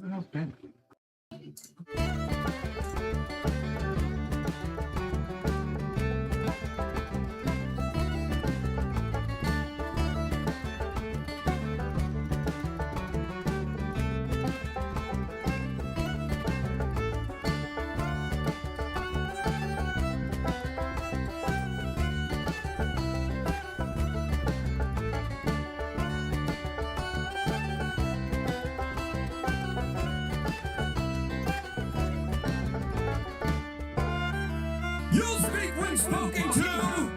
Who the hell's Ben? You'll speak when spoken to!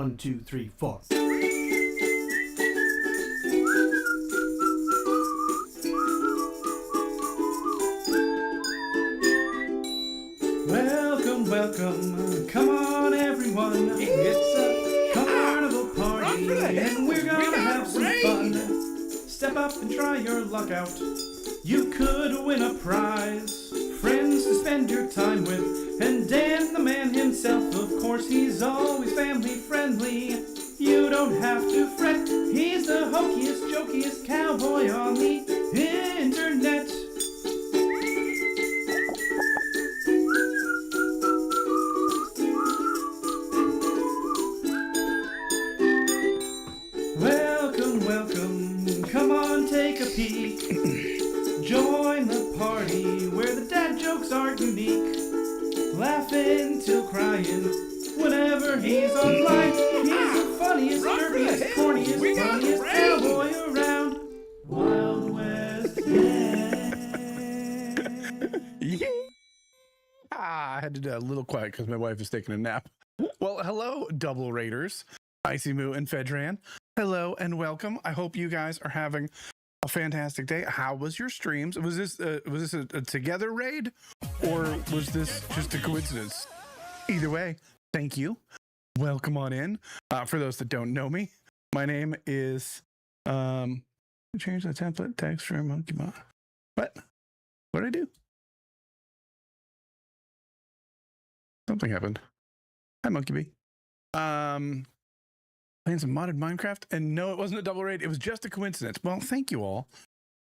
1, 2, 3, 4. Welcome, welcome. Come on, everyone. It's a carnival party, and we're gonna have some fun. Step up and try your luck out. You could win a prize. Friends to spend your time with. And Dan, the man himself, of course, he's always family friendly. You don't have to fret. He's the hokiest, jokiest cowboy on the internet. Welcome, welcome. Come on, take a peek. Join the party where the dad jokes are unique. Laughing till crying whenever he's online. He's the funniest, derbiest, corniest, funniest cowboy around. Wild West Yeah. I had to do a little quiet because my wife is taking a nap. Well, hello, Double Raiders, Icy Moo and Fedran. Hello and welcome. I hope you guys are having a fantastic day. How was your streams? Was this a together raid, or was this just a coincidence? Either way, thank you. Welcome on in. For those that don't know me, my name is change the template text for Monkey Bot. What did I do? Something happened. Hi, Monkey B. Playing some modded Minecraft, and no, it wasn't a double raid. It was just a coincidence. Well, thank you all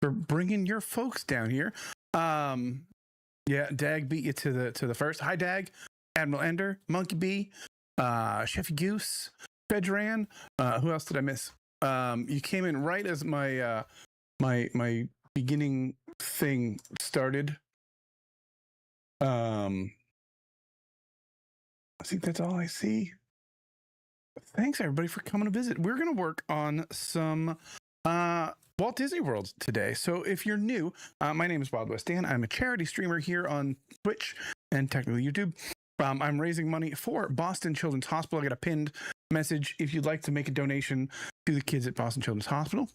for bringing your folks down here. Yeah, Dag beat you to the first. Hi, Dag, Admiral Ender, Monkey B, Chefy Goose, Fedran. Who else did I miss? You came in right as my my beginning thing started. I think that's all I see. Thanks everybody for coming to visit. We're going to work on some Walt Disney World today. So if you're new, my name is Wild West Dan. I'm a charity streamer here on Twitch and technically YouTube. I'm raising money for Boston Children's Hospital. I got a pinned message if you'd like to make a donation to the kids at Boston Children's Hospital.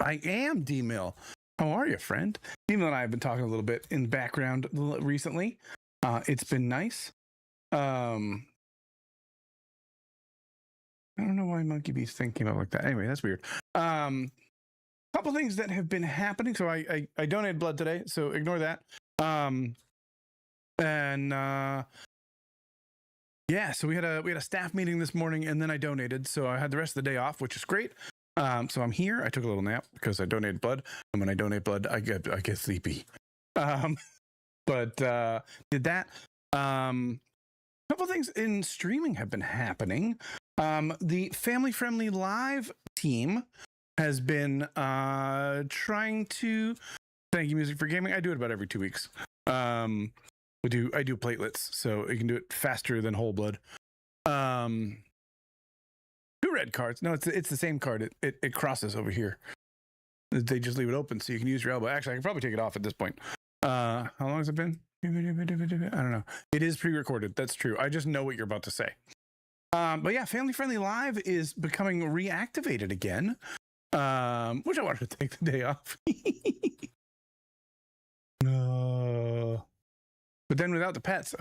I am D-Mill. How are you, friend? D-Mill and I have been talking a little bit in the background recently. It's been nice. I don't know why Monkey B's thinking about like that. Anyway, that's weird. Couple things that have been happening. So I donated blood today, so ignore that. Yeah, so we had a staff meeting this morning, and then I donated. So I had the rest of the day off, which is great. So I'm here. I took a little nap because I donated blood, and when I donate blood, I get sleepy. But did that. Couple things in streaming have been happening. The Family Friendly Live team has been trying to thank you music for gaming. I do it about every 2 weeks. I do platelets, so you can do it faster than whole blood. 2 red cards. No, it's the same card. It crosses over here. They just leave it open so you can use your elbow. Actually, I can probably take it off at this point. How long has it been? I don't know. It is pre-recorded. That's true. I just know what you're about to say. But yeah, Family Friendly Live is becoming reactivated again. Which I wanted to take the day off. No. But then without the pets,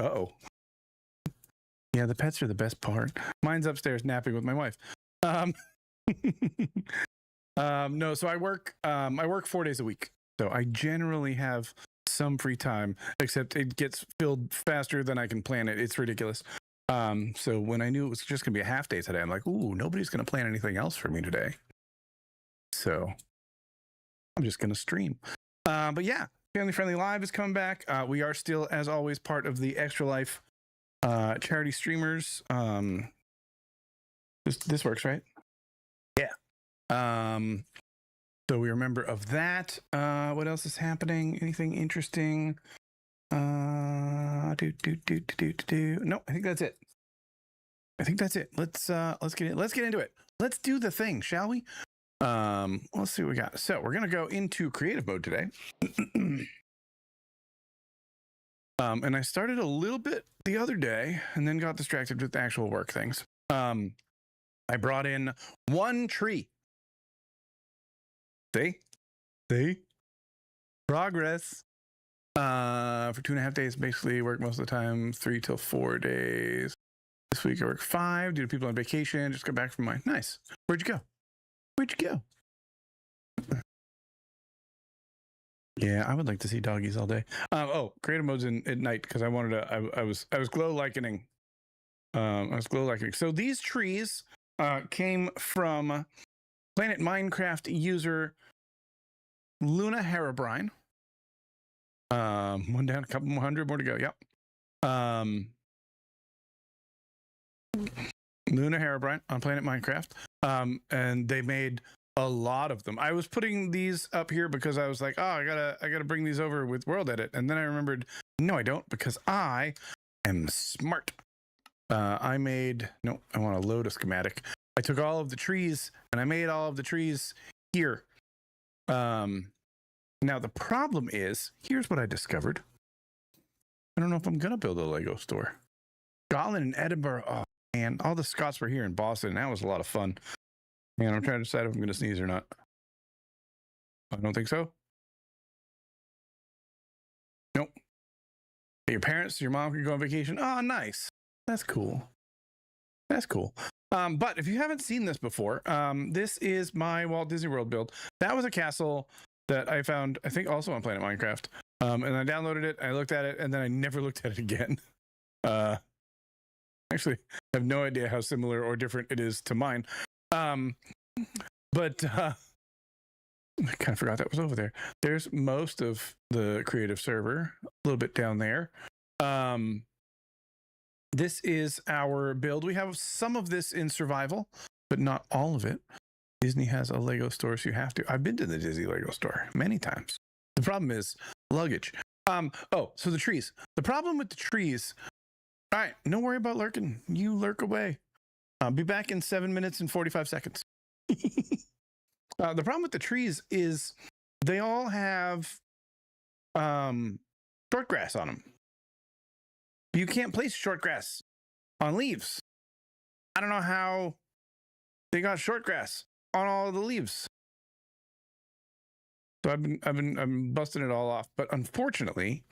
yeah, the pets are the best part. Mine's upstairs napping with my wife. No, so I work 4 days a week. So I generally have some free time, except it gets filled faster than I can plan it. It's ridiculous. So when I knew it was just gonna be a half day today, I'm like, ooh, nobody's gonna plan anything else for me today. So I'm just gonna stream. But yeah, Family Friendly Live is coming back. We are still, as always, part of the Extra Life charity streamers. This works, right? Yeah. So we are a member of that. What else is happening? Anything interesting? No, I think that's it. Let's get into it. Let's do the thing, shall we? Let's see what we got. So we're gonna go into creative mode today. And I started a little bit the other day and then got distracted with the actual work things. I brought in one tree. See? Progress. For 2.5 days, basically work most of the time, 3 till 4 days. This week I work 5 due to people on vacation. Just got back from my nice. Where'd you go? Yeah, I would like to see doggies all day. Creative mode's in at night because I wanted to. I was glow likening. So these trees came from Planet Minecraft user Luna Herobrine. One down, a couple more hundred more to go. Yep. Luna Herobrine on Planet Minecraft. And they made a lot of them. I was putting these up here because I was like, oh, I gotta bring these over with World Edit. And then I remembered, no, I don't, because I am smart. I want to load a schematic. I took all of the trees and I made all of the trees here. Now the problem is, here's what I discovered. I don't know if I'm gonna build a Lego store. Scotland and Edinburgh. Oh man, all the Scots were here in Boston. And that was a lot of fun. Man, I'm trying to decide if I'm gonna sneeze or not. I don't think so. Nope. Your parents, your mom can go on vacation. Oh, nice. That's cool. But if you haven't seen this before, this is my Walt Disney World build. That was a castle that I found, I think, also on Planet Minecraft. And I downloaded it, I looked at it, and then I never looked at it again. Actually, I have no idea how similar or different it is to mine. But I kind of forgot that was over there. There's most of the creative server, a little bit down there. This is our build. We have some of this in survival, but not all of it. Disney has a Lego store, so you have to. I've been to the Disney Lego store many times. The problem is luggage. So the trees. The problem with the trees. All right, no worry about lurking. You lurk away. I'll be back in 7 minutes and 45 seconds. The problem with the trees is they all have short grass on them. You can't place short grass on leaves. I don't know how they got short grass on all of the leaves. So I'm busting it all off. But unfortunately,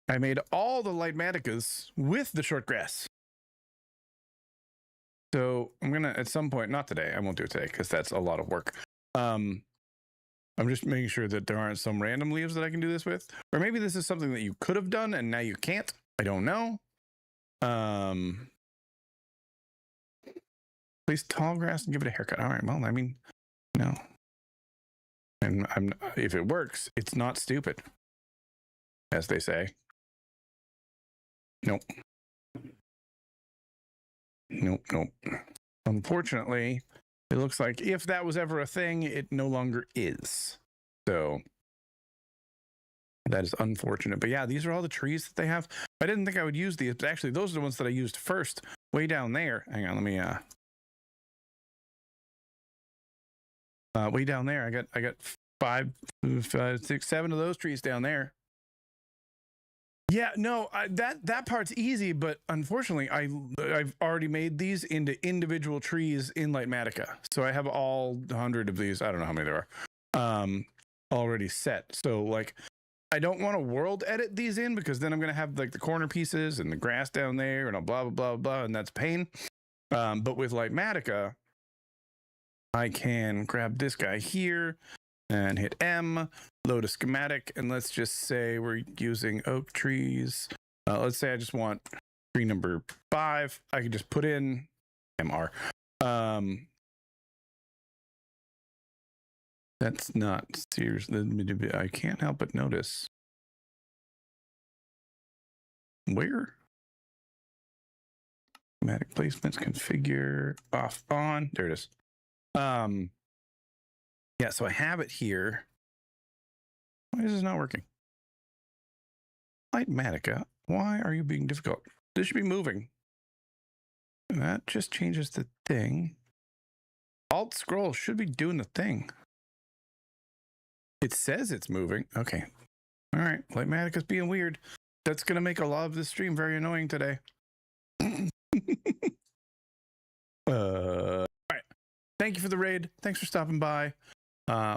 I made all the Lightmaticas with the short grass. So I'm gonna at some point, not today, I won't do it today because that's a lot of work. I'm just making sure that there aren't some random leaves that I can do this with. Or maybe this is something that you could have done and now you can't. I don't know. Place tall grass and give it a haircut. All right, well, I mean, no. And if it works, it's not stupid, as they say. Nope. Unfortunately, it looks like if that was ever a thing, it no longer is. So that is unfortunate. But yeah, these are all the trees that they have. I didn't think I would use these, but actually those are the ones that I used first, way down there. Hang on, let me way down there. I got 5, 6, 7 of those trees down there. Yeah, no, that part's easy, but unfortunately, I've already made these into individual trees in Lightmatica. So I have all 100 of these. I don't know how many there are. Already set. So like, I don't want to world edit these in because then I'm gonna have like the corner pieces and the grass down there and blah blah blah blah, and that's pain. But with Lightmatica, I can grab this guy here and hit M, load a schematic, and let's just say we're using oak trees. Let's say I just want tree number 5. I can just put in MR. That's not serious. I can't help but notice where schematic placements, configure, off, on. There it is. Yeah, so I have it here. Why is this not working? Lightmatica, why are you being difficult? This should be moving. That just changes the thing. Alt scroll should be doing the thing. It says it's moving. Okay. All right. Lightmatica's being weird. That's going to make a lot of this stream very annoying today. All right. Thank you for the raid. Thanks for stopping by.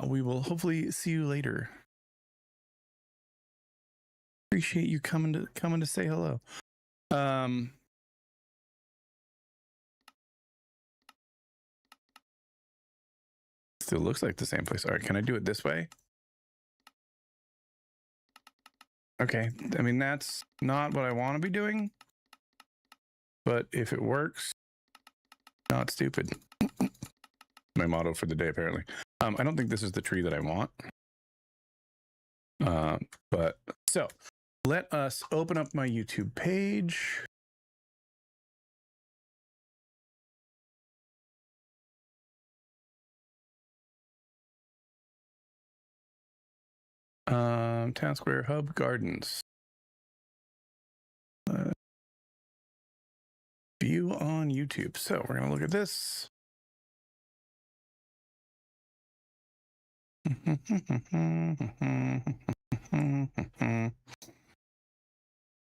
We will hopefully see you later. Appreciate you coming to say hello. Still looks like the same place. All right, can I do it this way? Okay, I mean, that's not what I want to be doing, but if it works, not stupid. My motto for the day, apparently. I don't think this is the tree that I want. But so let us open up my YouTube page. Town Square Hub Gardens. View on YouTube. So we're going to look at this.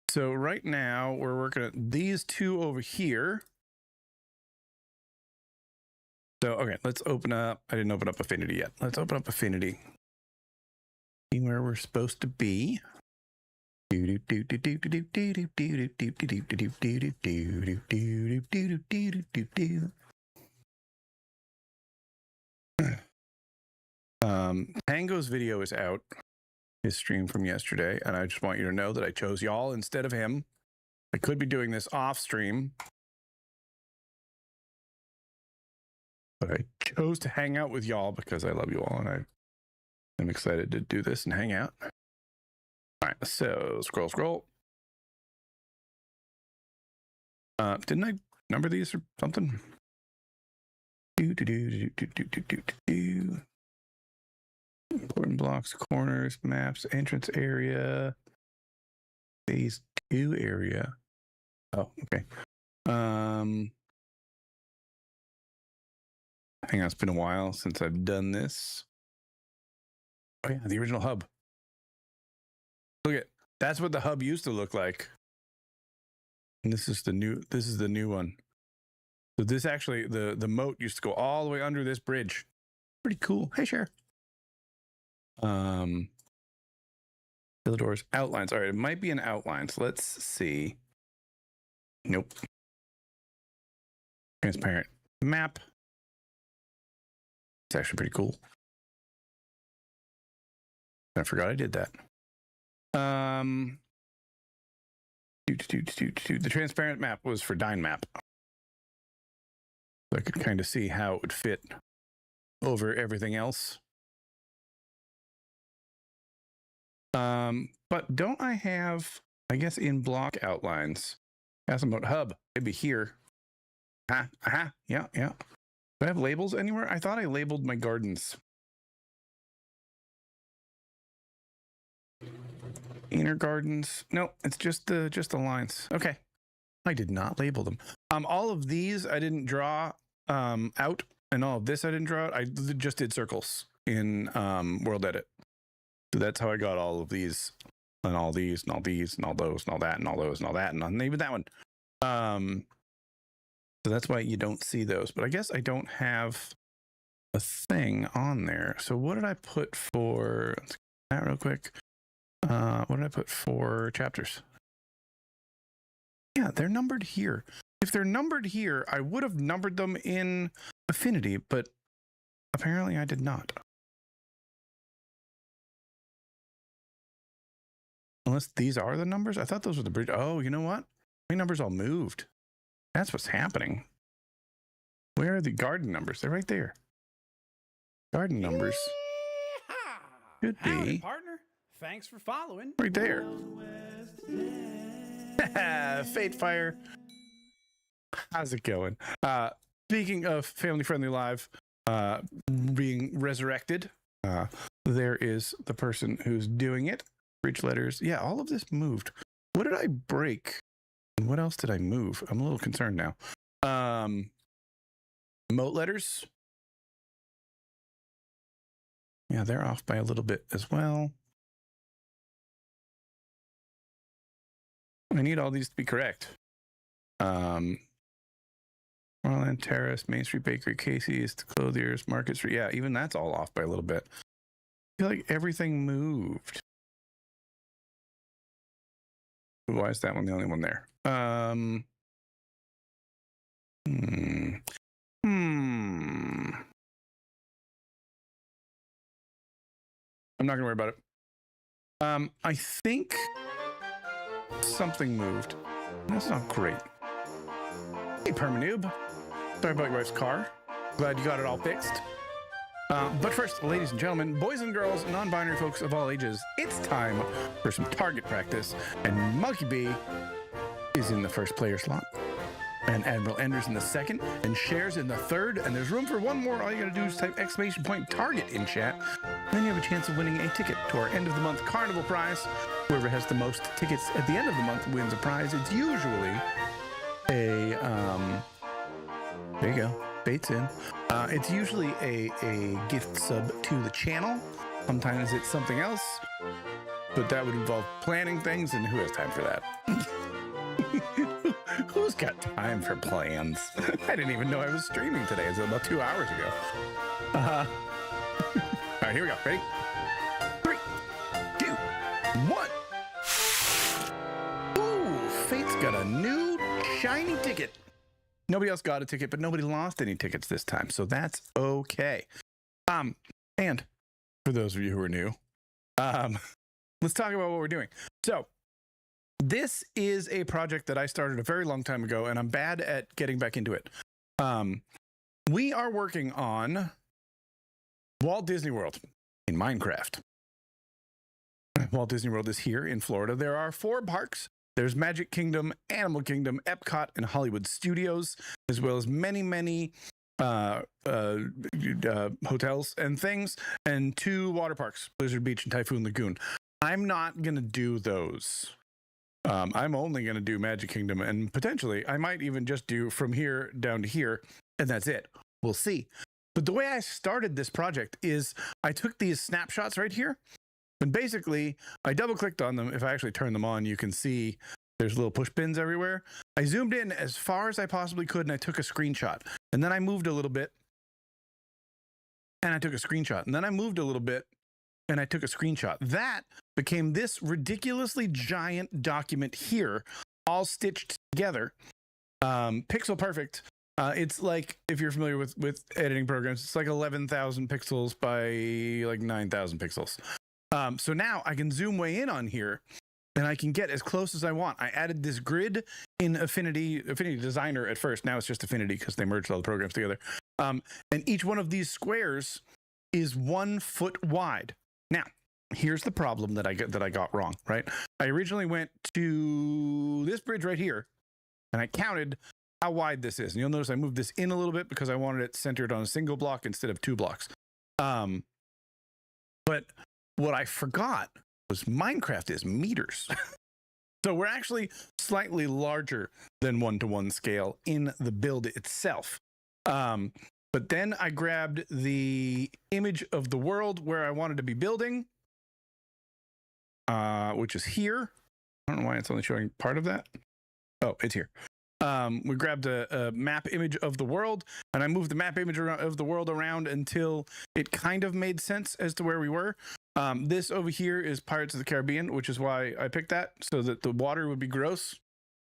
So right now we're working at these two over here. So, okay, let's open up. I didn't open up Affinity yet. Let's open up Affinity. See where we're supposed to be. Tango's video is out, his stream from yesterday, and I just want you to know that I chose y'all instead of him. I could be doing this off stream, but I chose to hang out with y'all because I love you all and I'm excited to do this and hang out. All right, so scroll. Didn't I number these or something? Important blocks, corners, maps, entrance area, phase 2 area. Oh, okay. Hang on, it's been a while since I've done this. Oh yeah, the original hub. Look at that's what the hub used to look like. And this is the new one. So this actually the moat used to go all the way under this bridge. Pretty cool. Hey, Cher. Doors, outlines. All right, it might be an outline. So let's see. Nope. Transparent map. It's actually pretty cool. I forgot I did that. The transparent map was for Dyn Map. So I could kind of see how it would fit over everything else. But don't I have, I guess, in block outlines, ask about hub, maybe here. Yeah. Do I have labels anywhere? I thought I labeled my gardens. Inner gardens. No, it's just the lines. Okay. I did not label them. All of these I didn't draw out, and all of this I didn't draw out. I just did circles in World Edit. So that's how I got all of these and all these and all these and all those and all that and all those and all that and even that one. So that's why you don't see those. But I guess I don't have a thing on there. So what did I put for, let's get that real quick. What did I put for chapters? Yeah, they're numbered here. If they're numbered here, I would have numbered them in Affinity, but apparently I did not. Unless these are the numbers? I thought those were the bridge. Oh, you know what? My numbers all moved. That's what's happening. Where are the garden numbers? They're right there. Garden numbers. Should be. Howdy, partner. Thanks for following. Right there. Fate Fire. How's it going? Speaking of Family Friendly Live being resurrected, there is the person who's doing it. Bridge letters. Yeah, all of this moved. What did I break? And what else did I move? I'm a little concerned now. Moat letters. Yeah, they're off by a little bit as well. I need all these to be correct. Or Marland Terrace, Main Street Bakery, Casey's, Clothiers, Market Street. Yeah, even that's all off by a little bit. I feel like everything moved. Why is that one the only one there? I'm not gonna worry about it. I think something moved. That's not great. Hey, Permanoob. Sorry about your wife's car. Glad you got it all fixed. But first, ladies and gentlemen, boys and girls, non-binary folks of all ages, it's time for some target practice. And Monkey B is in the first player slot. And Admiral Ender's in the second, and Cher's in the third, and there's room for one more. All you gotta do is type !target in chat. And then you have a chance of winning a ticket to our end of the month carnival prize. Whoever has the most tickets at the end of the month wins a prize. It's usually a there you go, bait's in. It's usually a gift sub to the channel. Sometimes it's something else, but that would involve planning things, and who has time for that? Who's got time for plans? I didn't even know I was streaming today until about 2 hours ago. All right, here we go. Ready? 3, 2, 1. Ooh, Fate's got a new shiny ticket. Nobody else got a ticket, but nobody lost any tickets this time, so that's okay. And for those of you who are new, let's talk about what we're doing. So, this is a project that I started a very long time ago, and I'm bad at getting back into it. We are working on Walt Disney World in Minecraft. Walt Disney World is here in Florida. There are 4 parks. There's Magic Kingdom, Animal Kingdom, Epcot, and Hollywood Studios, as well as many, many hotels and things, and 2 water parks, Blizzard Beach and Typhoon Lagoon. I'm not going to do those. I'm only going to do Magic Kingdom, and potentially I might even just do from here down to here, and that's it. We'll see. But the way I started this project is I took these snapshots right here, and basically I double-clicked on them. If I actually turn them on, you can see there's little push pins everywhere. I zoomed in as far as I possibly could, and I took a screenshot. And then I moved a little bit, and I took a screenshot. And then I moved a little bit, and I took a screenshot. That became this ridiculously giant document here, all stitched together. Pixel perfect. It's like, if you're familiar with editing programs, it's like 11,000 pixels by like 9,000 pixels. So now I can zoom way in on here, and I can get as close as I want. I added this grid in Affinity Designer at first. Now it's just Affinity because they merged all the programs together. And each one of these squares is 1 foot wide. Now, here's the problem that I got wrong, right? I originally went to this bridge right here, and I counted how wide this is. And you'll notice I moved this in a little bit because I wanted it centered on a single block instead of 2 blocks. But what I forgot was Minecraft is meters. So we're actually slightly larger than 1-to-1 scale in the build itself. But then I grabbed the image of the world where I wanted to be building, which is here. I don't know why it's only showing part of that. Oh, it's here. We grabbed a map image of the world, and I moved the map image of the world around until it kind of made sense as to where we were. This over here is Pirates of the Caribbean, which is why I picked that, so that the water would be gross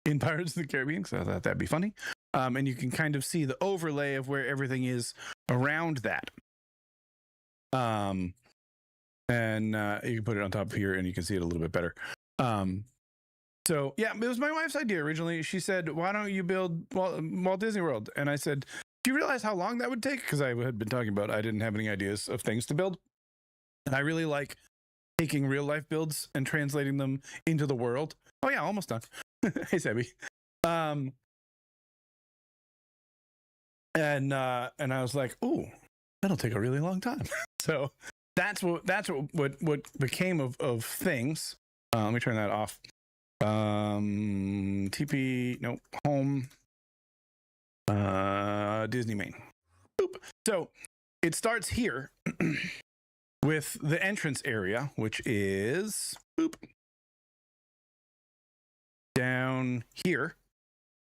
in Pirates of the Caribbean, because I thought that'd be funny. And you can kind of see the overlay of where everything is around that. And you can put it on top of here, and you can see it a little bit better. So yeah, it was my wife's idea originally. She said, "Why don't you build Walt Disney World?" And I said, "Do you realize how long that would take?" Because I had been talking about I didn't have any ideas of things to build, and I really like taking real life builds and translating them into the world. Oh yeah, almost done. Hey, Sebby. And I was like, "Ooh, that'll take a really long time." So that's what became of things. Let me turn that off. TP, no, home, Disney main. Boop. So it starts here with the entrance area, which is boop down here.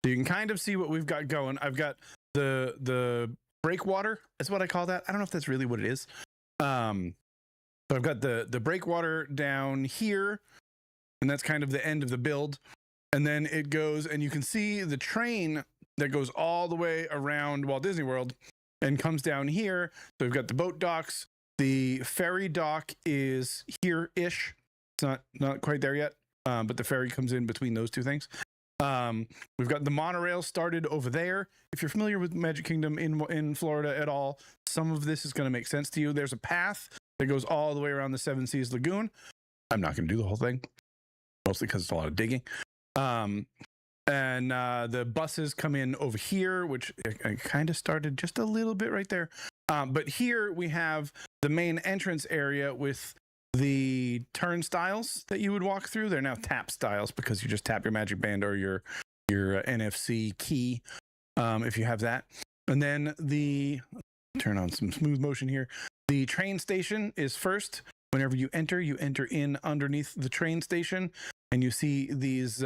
So you can kind of see what we've got going. I've got the breakwater is what I call that. I don't know if that's really what it is. So I've got the breakwater down here, and that's kind of the end of the build. And then it goes, and you can see the train that goes all the way around Walt Disney World and comes down here. So we've got the boat docks. The ferry dock is here-ish. It's not quite there yet, but the ferry comes in between those two things. We've got the monorail started over there. If you're familiar with Magic Kingdom in Florida at all, some of this is going to make sense to you. There's a path that goes all the way around the Seven Seas Lagoon. I'm not going to do the whole thing, mostly because it's a lot of digging. And the buses come in over here, which I kind of started just a little bit right there. But here we have the main entrance area with the turnstiles that you would walk through. They're now tap stiles because you just tap your Magic Band or your NFC key if you have that. And then turn on some smooth motion here. The train station is first. Whenever you enter in underneath the train station, and you see these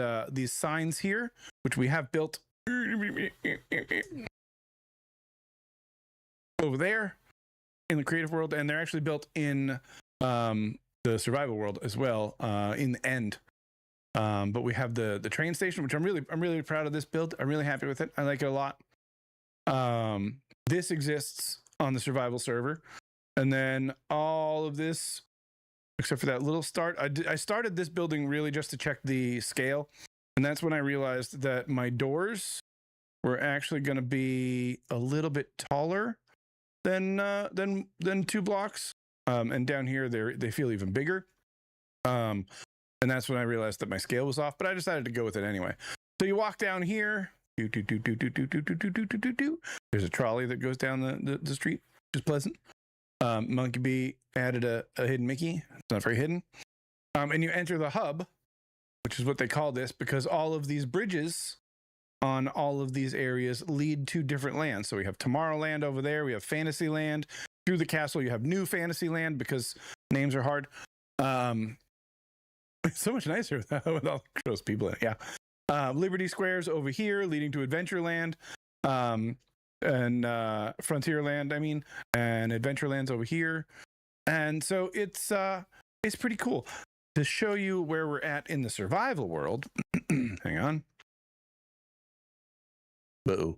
signs here, which we have built over there in the creative world, and they're actually built in the survival world as well in the end. But we have the train station, which I'm really proud of this build. I'm really happy with it. I like it a lot. This exists on the survival server, and then all of this, except for that little start. I started this building really just to check the scale, and that's when I realized that my doors were actually going to be a little bit taller than 2 blocks. And down here they feel even bigger. And that's when I realized that my scale was off, but I decided to go with it anyway. So you walk down here. There's a trolley that goes down the street, which is pleasant. Monkey Bee added a hidden Mickey. It's not very hidden. And you enter the hub, which is what they call this, because all of these bridges on all of these areas lead to different lands. So we have Tomorrowland over there. We have Fantasyland. Through the castle, you have New Fantasyland because names are hard. It's so much nicer with all those people in it. Yeah. Liberty Square's over here, leading to Adventureland. And Frontierland, and Adventureland's over here. And so it's pretty cool. To show you where we're at in the survival world, hang on. Uh-oh.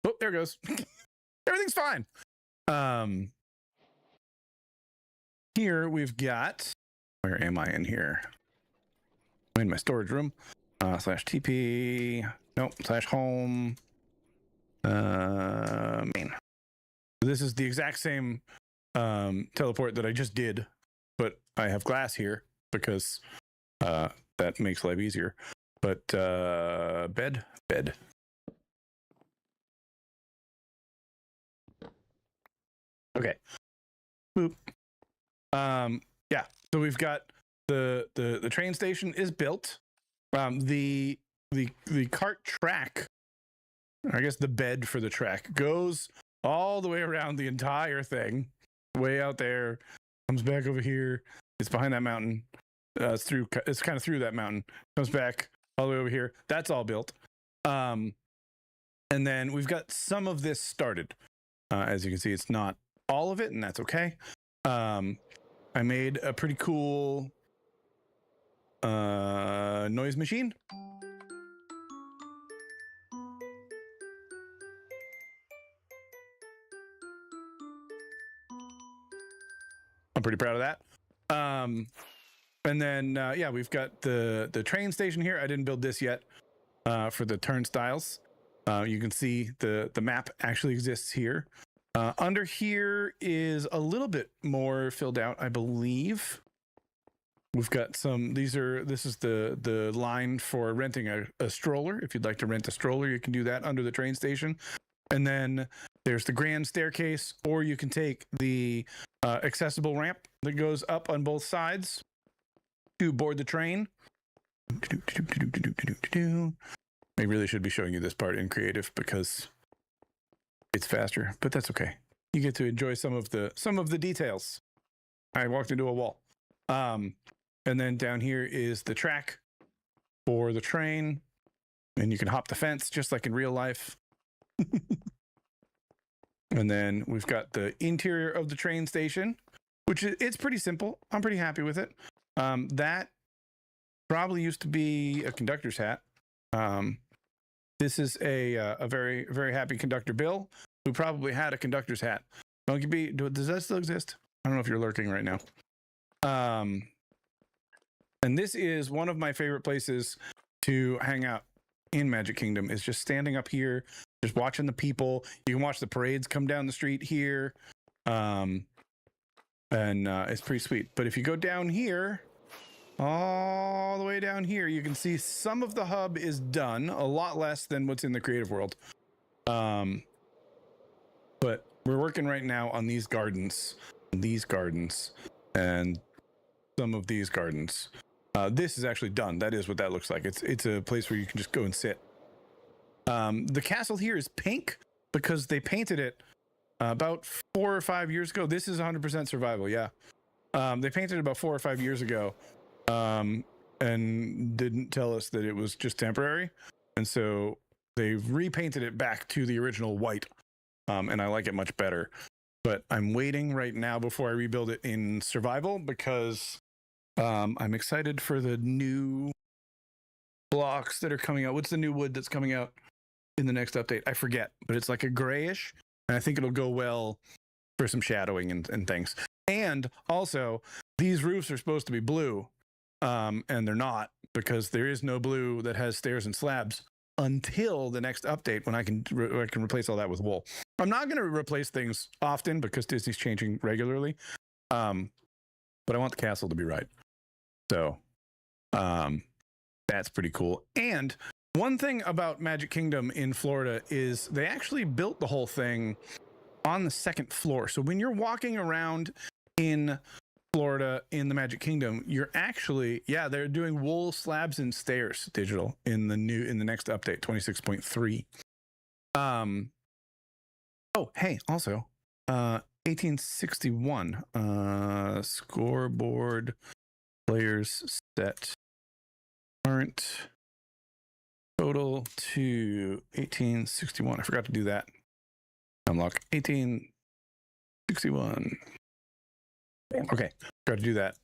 Oh, there it goes. Everything's fine. Here we've got, where am I in here? I'm in my storage room. /TP. Nope. /home. Main. This is the exact same teleport that I just did, but I have glass here because that makes life easier. But bed. Okay. Boop. Yeah. So we've got the train station is built. The cart track, I guess the bed for the track, goes all the way around the entire thing, way out there, comes back over here. It's behind that mountain. It's kind of through that mountain. Comes back all the way over here. That's all built. And then we've got some of this started. As you can see, it's not all of it, and that's okay. I made a pretty cool noise machine. I'm pretty proud of that. And then yeah, we've got the train station here. I didn't build this yet for the turnstiles. You can see the map actually exists here. Under here is a little bit more filled out, I believe. We've got some, this is the line for renting a stroller. If you'd like to rent a stroller, you can do that under the train station. And then there's the grand staircase, or you can take the accessible ramp that goes up on both sides to board the train. I really should be showing you this part in creative because it's faster, but that's okay. You get to enjoy some of the details. I walked into a wall. And then down here is the track for the train, and you can hop the fence just like in real life. And then we've got the interior of the train station, which it's pretty simple. I'm pretty happy with it. That probably used to be a conductor's hat. This is a very, very happy conductor Bill, who probably had a conductor's hat. Does that still exist? I don't know if you're lurking right now. And this is one of my favorite places to hang out in Magic Kingdom, is just standing up here, just watching the people. You can watch the parades come down the street here. And it's pretty sweet. But if you go down here, all the way down here, you can see some of the hub is done, a lot less than what's in the creative world. But we're working right now on these gardens, and some of these gardens. This is actually done. That is what that looks like. It's a place where you can just go and sit. The castle here is pink because they painted it about 4 or 5 years ago. This is 100% survival. Yeah. They painted it about 4 or 5 years ago, and didn't tell us that it was just temporary. And so they repainted it back to the original white. And I like it much better. But I'm waiting right now before I rebuild it in survival, because I'm excited for the new blocks that are coming out. What's the new wood that's coming out in the next update? I forget, but it's like a grayish, and I think it'll go well for some shadowing and things. And also, these roofs are supposed to be blue, and they're not, because there is no blue that has stairs and slabs until the next update, when I can replace all that with wool. I'm not going to replace things often because Disney's changing regularly, but I want the castle to be right. So that's pretty cool. And one thing about Magic Kingdom in Florida is they actually built the whole thing on the second floor. So when you're walking around in Florida in the Magic Kingdom, you're actually, they're doing wool slabs and stairs digital in the next update, 26.3. Oh, hey, also 1861 scoreboard players set current total to 1861. I forgot to do that. Unlock 1861. Okay, got to do that.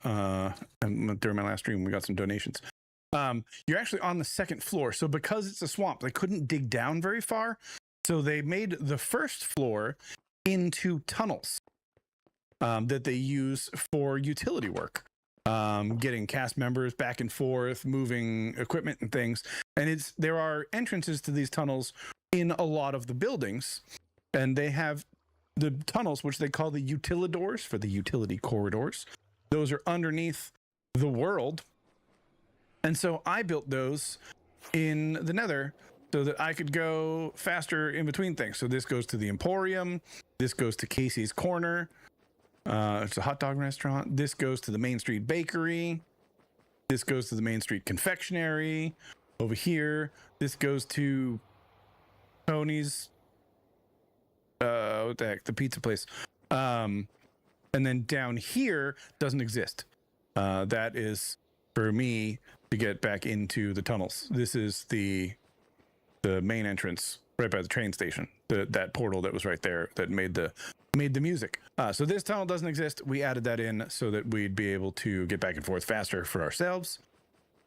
During my last stream, we got some donations. You're actually on the second floor. So because it's a swamp, they couldn't dig down very far. So they made the first floor into tunnels that they use for utility work. Getting cast members back and forth, moving equipment and things. And there are entrances to these tunnels in a lot of the buildings. And they have the tunnels, which they call the utilidors, for the utility corridors. Those are underneath the world. And so I built those in the Nether so that I could go faster in between things. So this goes to the Emporium. This goes to Casey's Corner. It's a hot dog restaurant. This goes to the Main Street Bakery. This goes to the Main Street Confectionery. Over here, this goes to Tony's, what the heck, the pizza place. And then down here doesn't exist. That is for me to get back into the tunnels. This is the main entrance right by the train station. That portal that was right there that made the music. So this tunnel doesn't exist. We added that in so that we'd be able to get back and forth faster for ourselves.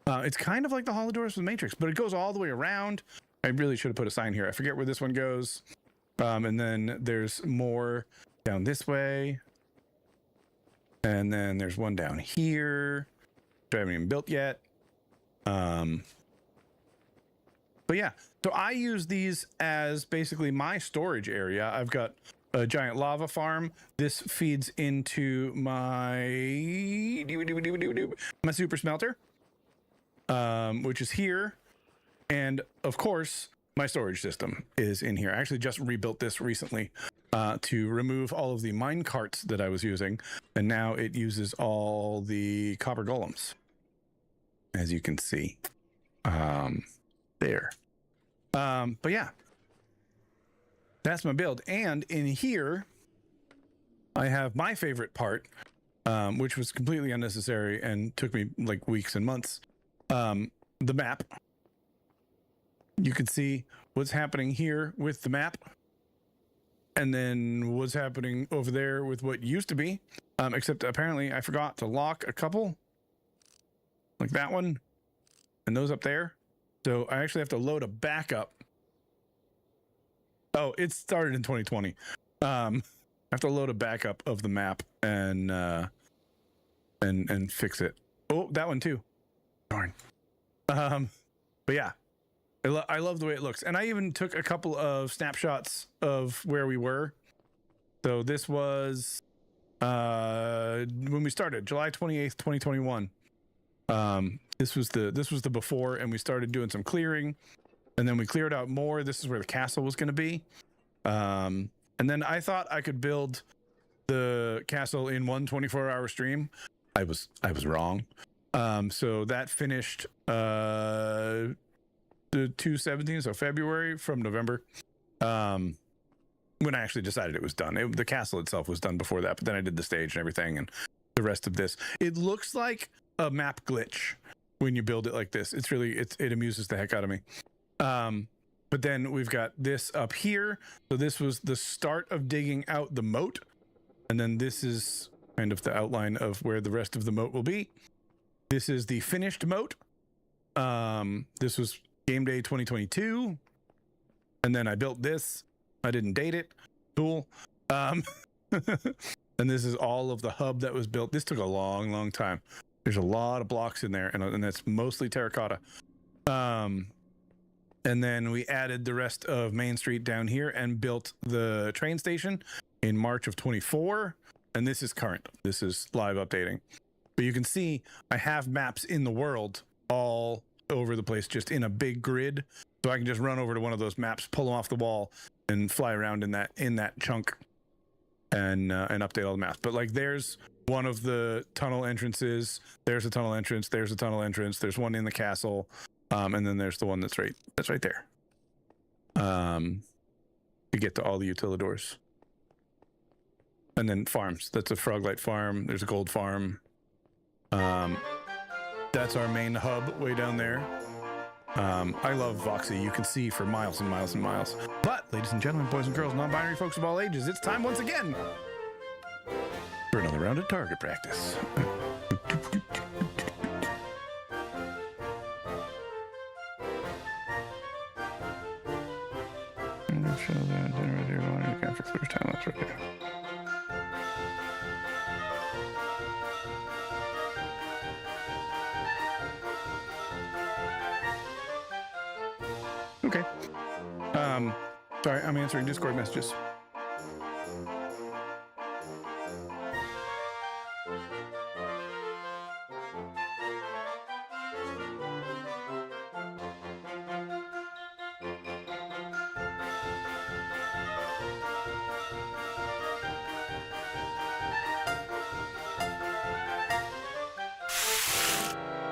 It's kind of like the Holodors with Matrix, but it goes all the way around. I really should have put a sign here. I forget where this one goes. And then there's more down this way. And then there's one down here, which I haven't even built yet. But yeah, so I use these as basically my storage area. I've got a giant lava farm. This feeds into my super smelter, which is here. And of course, my storage system is in here. I actually just rebuilt this recently to remove all of the mine carts that I was using. And now it uses all the copper golems, as you can see there. But yeah, that's my build. And in here, I have my favorite part, which was completely unnecessary and took me like weeks and months. The map, you can see what's happening here with the map, and then what's happening over there with what used to be, except apparently I forgot to lock a couple, like that one and those up there. So I actually have to load a backup. Oh, it started in 2020. I have to load a backup of the map and fix it. Oh, that one too. Darn. But yeah, I love the way it looks. And I even took a couple of snapshots of where we were. So this was when we started, July 28th, 2021. This was the before, and we started doing some clearing, and then we cleared out more. This is where the castle was going to be. And then I thought I could build the castle in one 24-hour stream. I was wrong. So that finished the 2/17, so February from November. When I actually decided it was done. The castle itself was done before that, but then I did the stage and everything and the rest of this. It looks like a map glitch when you build it like this. It's really, it amuses the heck out of me. But then we've got this up here. So this was the start of digging out the moat. And then this is kind of the outline of where the rest of the moat will be. This is the finished moat. This was game day 2022. And then I built this. I didn't date it. Cool. And this is all of the hub that was built. This took a long time. There's a lot of blocks in there, and that's mostly terracotta. And then we added the rest of Main Street down here and built the train station in March of 24. And this is current. This is live updating. But you can see I have maps in the world all over the place, just in a big grid. So I can just run over to one of those maps, pull them off the wall, and fly around in that chunk and update all the maps. But like, there's one of the tunnel entrances. There's a tunnel entrance. There's a tunnel entrance. There's one in the castle. And then there's the one that's right there. You get to all the utilidors. And then farms. That's a Froglight farm. There's a gold farm. That's our main hub way down there. I love Voxy. You can see for miles and miles and miles. But, ladies and gentlemen, boys and girls, non-binary folks of all ages, it's time once again for another round of target practice. Show that generator line after first time. That's right there. Okay. Sorry, I'm answering Discord messages.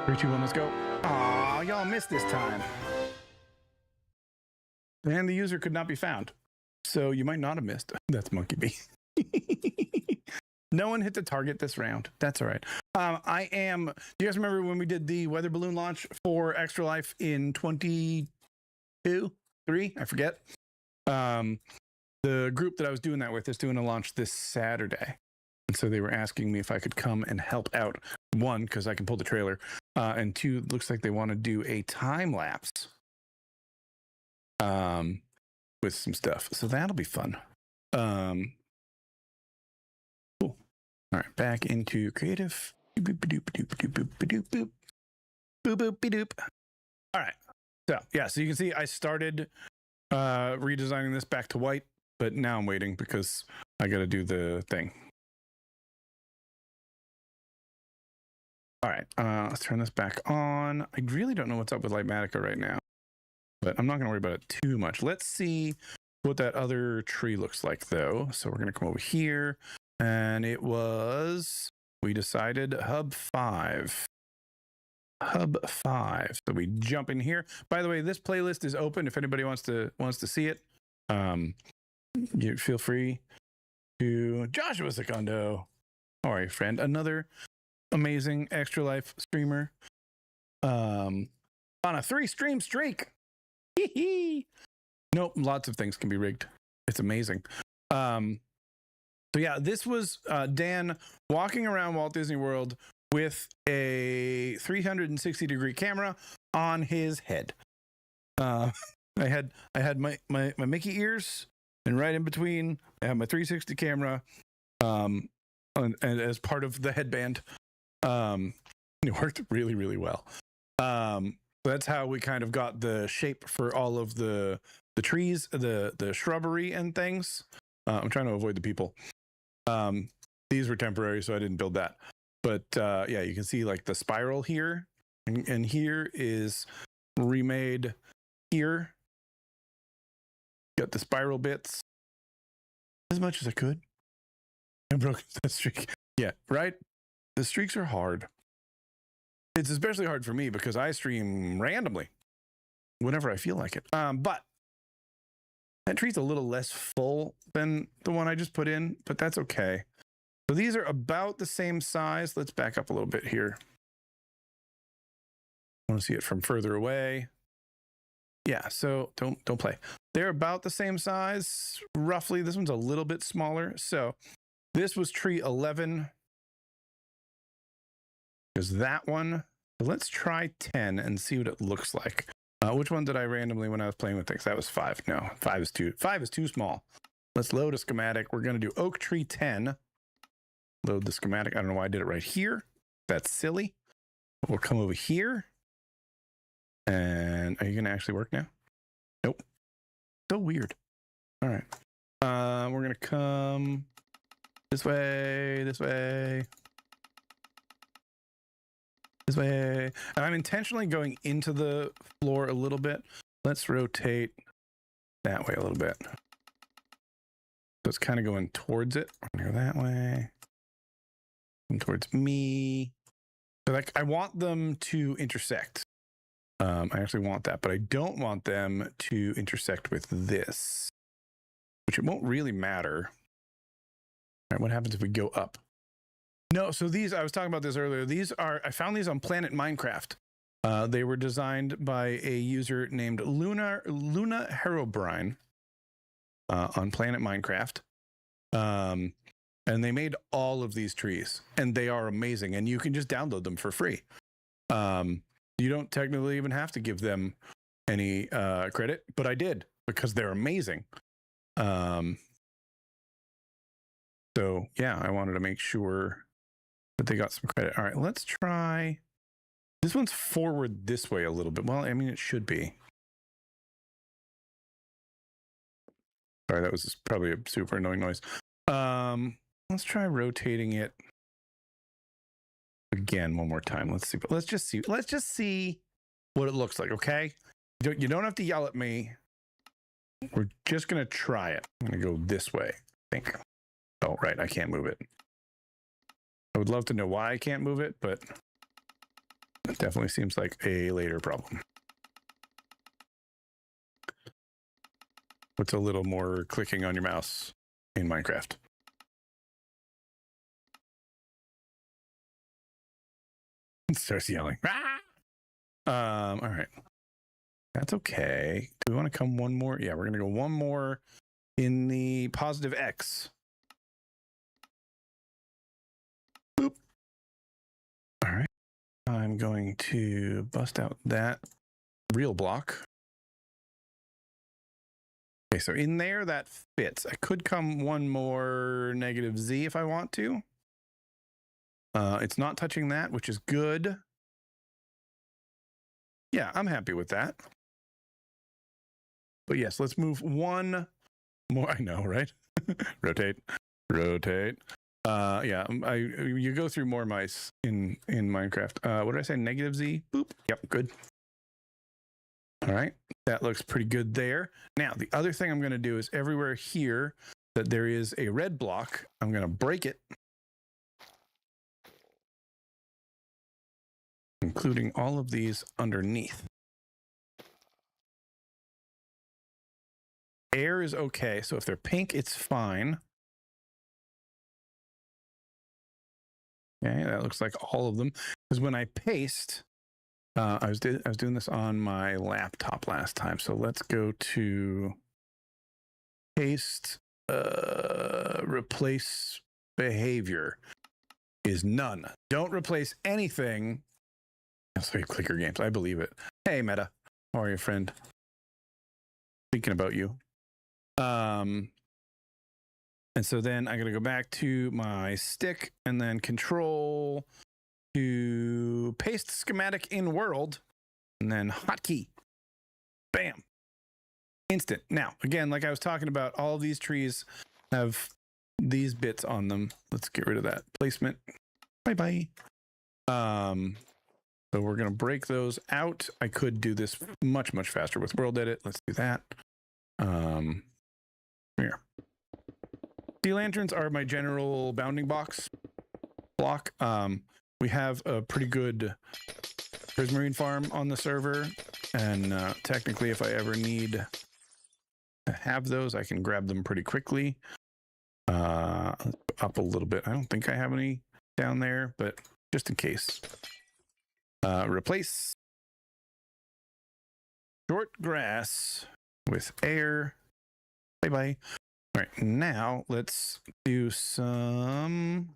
Three, two, one, let's go. Aw, y'all missed this time. And the user could not be found. So you might not have missed. That's Monkey B. No one hit the target this round. That's all right. Do you guys remember when we did the weather balloon launch for Extra Life in 22, 3? I forget. The group that I was doing that with is doing a launch this Saturday. And so they were asking me if I could come and help out. One, because I can pull the trailer. And two, it looks like they want to do a time lapse. With some stuff. So that'll be fun. Cool. All right, back into creative. Boop. All right. So yeah, so you can see I started redesigning this back to white, but now I'm waiting because I got to do the thing. All right, let's turn this back on. I really don't know what's up with Lightmatica right now, but I'm not going to worry about it too much. Let's see what that other tree looks like, though. So we're going to come over here, and we decided hub 5. Hub 5. So we jump in here. By the way, this playlist is open if anybody wants to see it. You feel free to Joshua Secondo. How are you, friend? Another amazing Extra Life streamer. On a 3-stream streak. Hee. Nope, lots of things can be rigged. It's amazing. So yeah, this was Dan walking around Walt Disney World with a 360-degree camera on his head. I had my Mickey ears, and right in between, I have my 360 camera, and as part of the headband. It worked really, really well. That's how we kind of got the shape for all of the trees, the shrubbery and things. I'm trying to avoid the people. These were temporary, so I didn't build that. But yeah, you can see like the spiral here, and here is remade here. Got the spiral bits as much as I could. I broke that streak. Yeah, right? The streaks are hard. It's especially hard for me because I stream randomly whenever I feel like it. But that tree's a little less full than the one I just put in, but that's okay. So these are about the same size. Let's back up a little bit here. I want to see it from further away. Yeah, so don't play. They're about the same size, roughly. This one's a little bit smaller. So this was tree 11. There's that one. So let's try 10 and see what it looks like. Which one did I randomly when I was playing with things? That was 5. No, 5 is too small. Let's load a schematic. We're going to do oak tree 10. Load the schematic. I don't know why I did it right here. That's silly. We'll come over here. And are you going to actually work now? Nope. So weird. All right. We're going to come this way, this way. This way. And I'm intentionally going into the floor a little bit. Let's rotate that way a little bit. So it's kind of going towards it. We're gonna go that way. And towards me. So like I want them to intersect. I actually want that, but I don't want them to intersect with this, which it won't really matter. All right, what happens if we go up? No, so these, I was talking about this earlier. I found these on Planet Minecraft. They were designed by a user named Luna Herobrine on Planet Minecraft. And they made all of these trees, and they are amazing. And you can just download them for free. You don't technically even have to give them any credit, but I did because they're amazing. So yeah, I wanted to make sure that they got some credit. All right, let's try. This one's forward this way a little bit. Well, I mean, it should be. Sorry, that was probably a super annoying noise. Let's try rotating it again one more time. Let's see. Let's just see what it looks like, okay? You don't have to yell at me. We're just going to try it. I'm going to go this way, I think. Oh, right. I can't move it. I would love to know why I can't move it, but it definitely seems like a later problem. What's a little more clicking on your mouse in Minecraft? It starts yelling. Ah! All right. That's okay. Do we want to come one more? Yeah, we're going to go one more in the positive X. Boop. All right. I'm going to bust out that real block. Okay, so in there, that fits. I could come one more negative Z if I want to. It's not touching that, which is good. Yeah, I'm happy with that. But yes, let's move one more. I know, right? Rotate. Yeah, you go through more mice in Minecraft. What did I say? Negative Z? Boop. Yep, good. All right, that looks pretty good there. Now, the other thing I'm going to do is everywhere here that there is a red block, I'm going to break it, including all of these underneath. Air is okay, so if they're pink, it's fine. Okay, that looks like all of them. Because when I paste, I was doing this on my laptop last time. So let's go to paste, replace behavior is none. Don't replace anything. I'll say clicker games. I believe it. Hey, Meta. How are you, friend? Speaking about you. And so then I got to go back to my stick and then control to paste schematic in world and then hotkey. Bam. Instant. Now, again, like I was talking about, all of these trees have these bits on them. Let's get rid of that placement. Bye-bye. So we're going to break those out. I could do this much, much faster with world edit. Let's do that. Here. Sea lanterns are my general bounding box block. We have a pretty good prismarine farm on the server, and technically if I ever need to have those, I can grab them pretty quickly. Up a little bit. I don't think I have any down there, but just in case. Replace short grass with air. Bye-bye. All right, now let's do some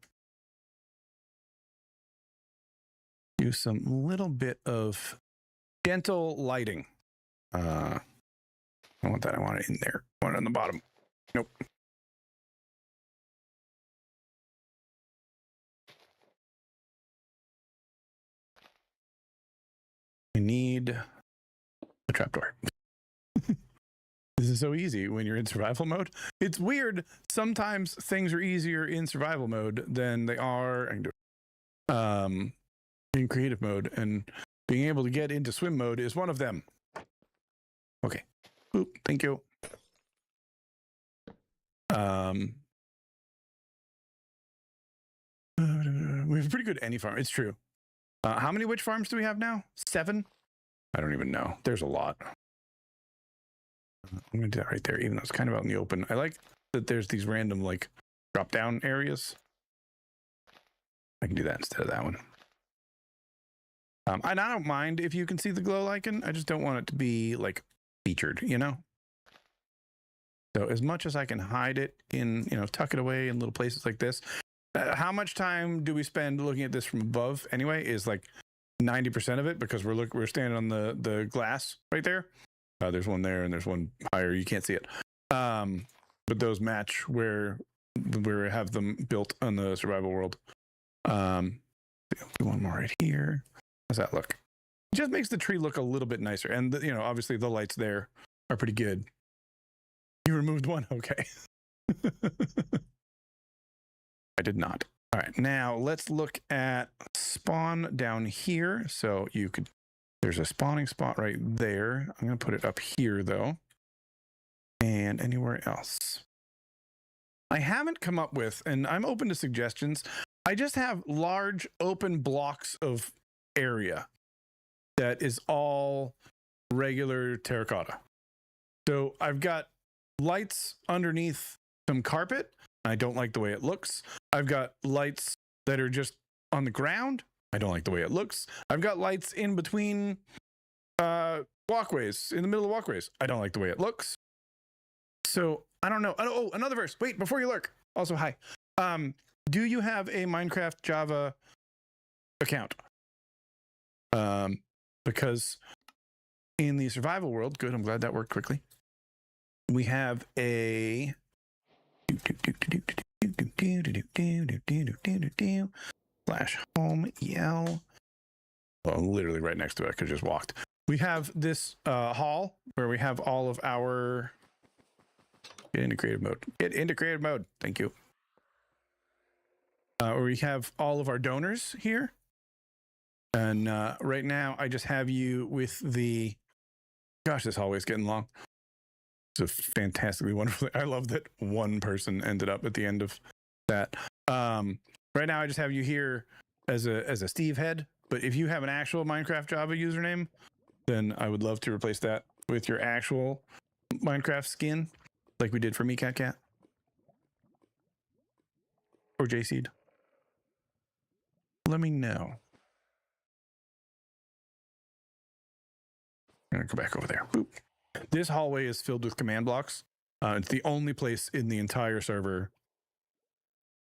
little bit of gentle lighting. I want that. I want it in there. I want it on the bottom. Nope. I need a trapdoor. This is so easy when you're in survival mode. It's weird. Sometimes things are easier in survival mode than they are in creative mode, and being able to get into swim mode is one of them. Okay. Oop, thank you. We have a pretty good any farm. It's true. How many witch farms do we have now? 7? I don't even know. There's a lot. I'm gonna do that right there, even though it's kind of out in the open. I like that there's these random like drop down areas. I can do that instead of that one. And I don't mind if you can see the glow lichen. I just don't want it to be like featured, you know? So as much as I can hide it in, tuck it away in little places like this. How much time do we spend looking at this from above anyway? Is like 90% of it, because we're standing on the glass right there. There's one there and there's one higher. You can't see it. But those match where we have them built on the survival world. Do one more right here. How's that look? It just makes the tree look a little bit nicer. And, obviously the lights there are pretty good. You removed one? Okay. I did not. All right, now let's look at spawn down here. So there's a spawning spot right there. I'm going to put it up here though. And anywhere else. I haven't come up with, and I'm open to suggestions. I just have large open blocks of area that is all regular terracotta. So I've got lights underneath some carpet. I don't like the way it looks. I've got lights that are just on the ground. I don't like the way it looks. I've got lights in between walkways, in the middle of walkways. I don't like the way it looks. So I don't know. Oh, another verse. Wait, before you lurk. Also, hi. Do you have a Minecraft Java account? Because in the survival world, good, I'm glad that worked quickly. We have a /home yell. Well, literally right next to it. I could have just walked. We have this hall where we have all of our get into creative mode. Get into creative mode. Thank you. Where we have all of our donors here. And right now I just have you with the gosh, this hallway's getting long. It's a fantastically wonderful. I love that one person ended up at the end of that. Right now, I just have you here as a Steve head. But if you have an actual Minecraft Java username, then I would love to replace that with your actual Minecraft skin, like we did for me, Cat, or JSeed. let me know. I'm gonna go back over there. Boop. This hallway is filled with command blocks. It's the only place in the entire server.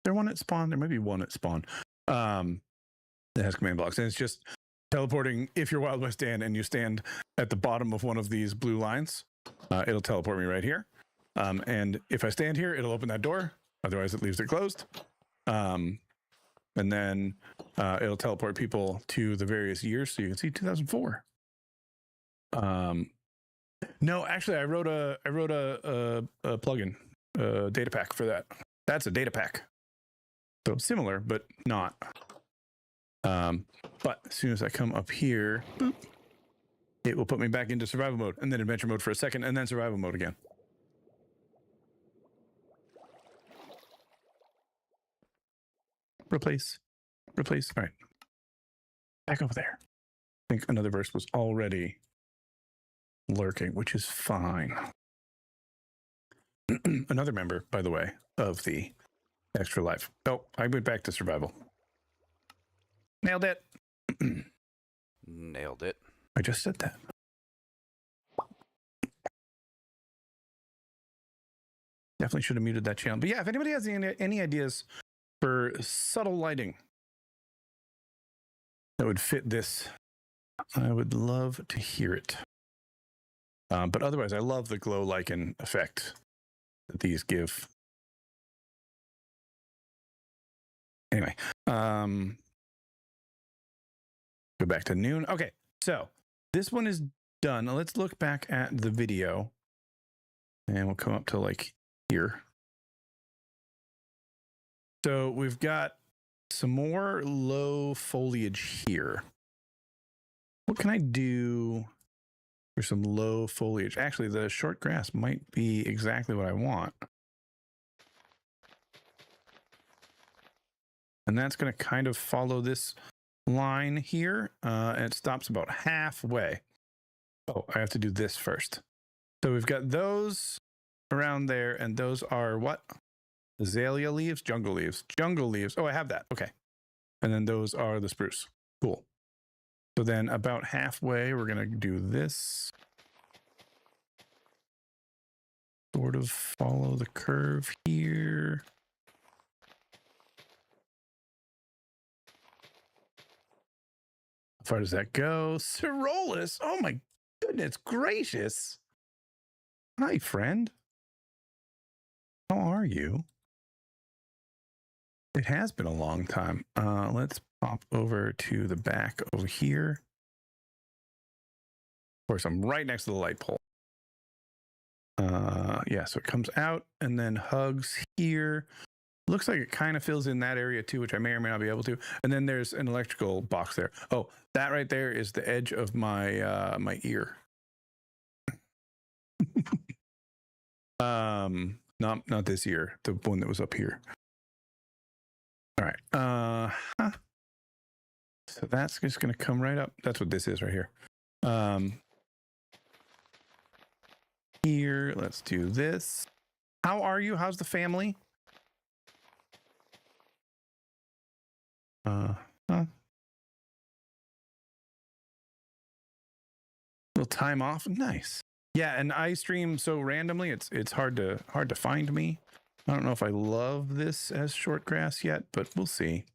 There one at spawn. There might be one at spawn. That has command blocks, and it's just teleporting. If you're Wild West Dan and you stand at the bottom of one of these blue lines, it'll teleport me right here. And if I stand here, it'll open that door. Otherwise, it leaves it closed. And then it'll teleport people to the various years. So you can see 2004. No, actually, I wrote a plugin, data pack for that. That's a data pack. So similar, but not. But as soon as I come up here, boop, it will put me back into survival mode, and then adventure mode for a second, and then survival mode again. Replace. All right. Back over there. I think another verse was already lurking, which is fine. Another member, by the way, of the Extra Life. Oh, I went back to survival. Nailed it. Nailed it. I just said that. Definitely should have muted that channel. But yeah, if anybody has any ideas for subtle lighting that would fit this, I would love to hear it. But otherwise, I love the glow lichen effect that these give. Anyway, go back to noon. Okay, so this one is done. Now let's look back at the video, and we'll come up to like here. So we've got some more low foliage here. What can I do for some low foliage? Actually, the short grass might be exactly what I want. And that's going to kind of follow this line here. And it stops about halfway. Oh, I have to do this first. So we've got those around there, and those are what? Azalea leaves? Jungle leaves. Jungle leaves. Oh, I have that. Okay. And then those are the spruce. Cool. So then about halfway, we're going to do this. Sort of follow the curve here. How far does that go? Cerulus. Oh my goodness gracious. Hi, friend. How are you? It has been a long time. Let's pop over to the back over here. Of course, I'm right next to the light pole. Yeah, so it comes out and then hugs here. Looks like it kind of fills in that area too, which I may or may not be able to. And then there's an electrical box there. Oh, that right there is the edge of my my ear. Not this ear, the one that was up here. All right. So that's just going to come right up. That's what this is right here. Here, let's do this. How are you? How's the family? Little time off. Nice. Yeah, and I stream so randomly, it's hard to find me. I don't know if I love this as short grass yet, but we'll see.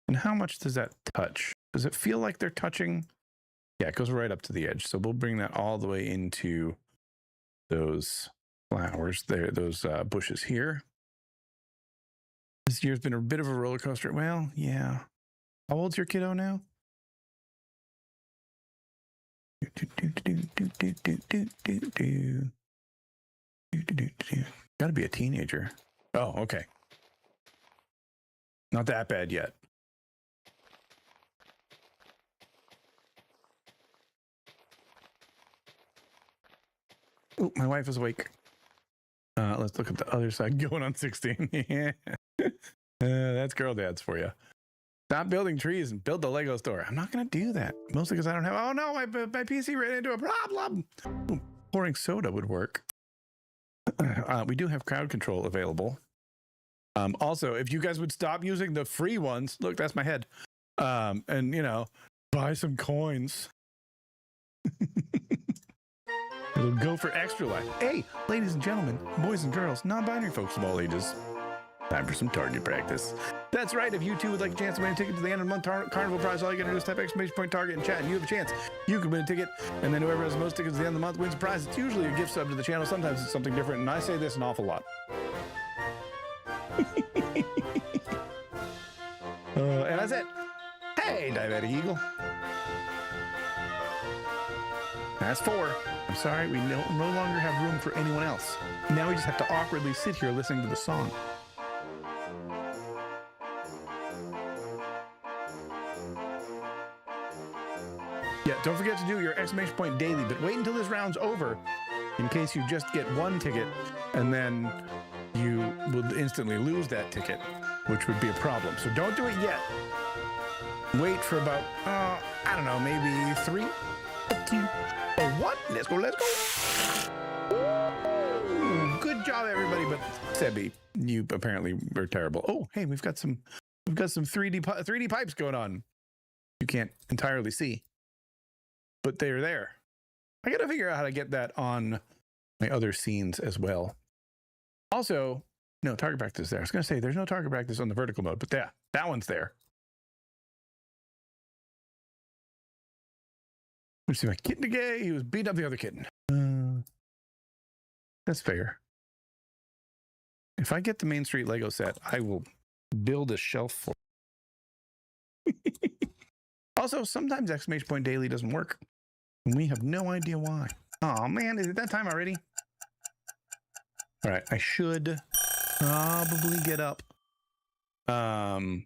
And how much does that touch? Does it feel like they're touching? Yeah, it goes right up to the edge. So we'll bring that all the way into those flowers there, those bushes here. This year's been a bit of a roller coaster. Well, yeah. How old's your kiddo now? Gotta be a teenager. Oh, okay. Not that bad yet. Oh, my wife is awake. Let's look at the other side going on 16. Yeah. That's girl dads for you. Stop building trees and build the Lego store. I'm not going to do that. Mostly because I don't have... Oh, no, my PC ran into a problem. Ooh, pouring soda would work. We do have crowd control available. Also, if you guys would stop using the free ones... Look, that's my head. And buy some coins. It'll go for extra life. Hey, ladies and gentlemen, boys and girls, non-binary folks of all ages, time for some target practice. That's right. If you too would like a chance to win a ticket to the end of the month carnival prize, all you gotta do is type exclamation point target in chat, and you have a chance. You can win a ticket, and then whoever has the most tickets at the end of the month wins a prize. It's usually a gift sub to the channel. Sometimes it's something different, and I say this an awful lot. And that's it. Hey, Diabetic Eagle. That's 4. I'm sorry, we no longer have room for anyone else. Now we just have to awkwardly sit here listening to the song. Yeah, don't forget to do your exclamation point daily, but wait until this round's over in case you just get 1 ticket and then you will instantly lose that ticket, which would be a problem. So don't do it yet. Wait for about, I don't know, maybe 3, 2, 1. Let's go. Ooh, good job, everybody. But Sebi, you apparently were terrible. Oh, hey, we've got some 3D pipes going on. You can't entirely see, but they're there. I got to figure out how to get that on my other scenes as well. Also, no target practice there. I was going to say there's no target practice on the vertical mode, but yeah, that one's there. Let's see my kitten again. He was beating up the other kitten. That's fair. If I get the Main Street Lego set, I will build a shelf for it. Also, sometimes exclamation point daily doesn't work, and we have no idea why. Oh man, is it that time already? All right, I should probably get up. I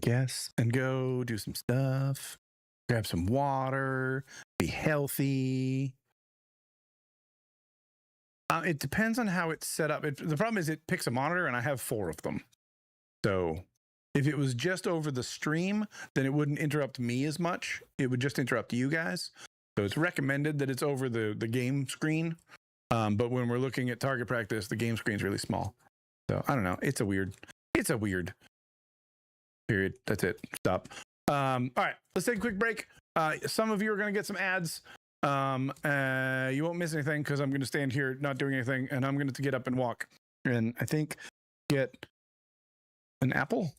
guess, and go do some stuff. Grab some water, be healthy. It depends on how it's set up. The problem is it picks a monitor, and I have 4 of them. So if it was just over the stream, then it wouldn't interrupt me as much. It would just interrupt you guys. So it's recommended that it's over the game screen. But when we're looking at target practice, the game screen's really small. So I don't know. It's a weird period. That's it. Stop. All right, let's take a quick break. Some of you are going to get some ads. You won't miss anything because I'm going to stand here not doing anything, and I'm going to get up and walk. And I think get an apple.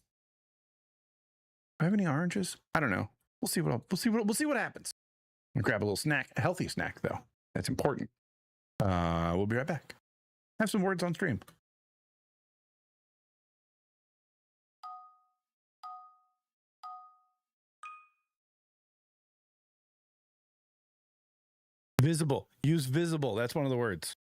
Do I have any oranges? I don't know. We'll see what happens. I'm gonna grab a little snack, a healthy snack though. That's important. We'll be right back. Have some words on stream. Visible. Use visible. That's one of the words.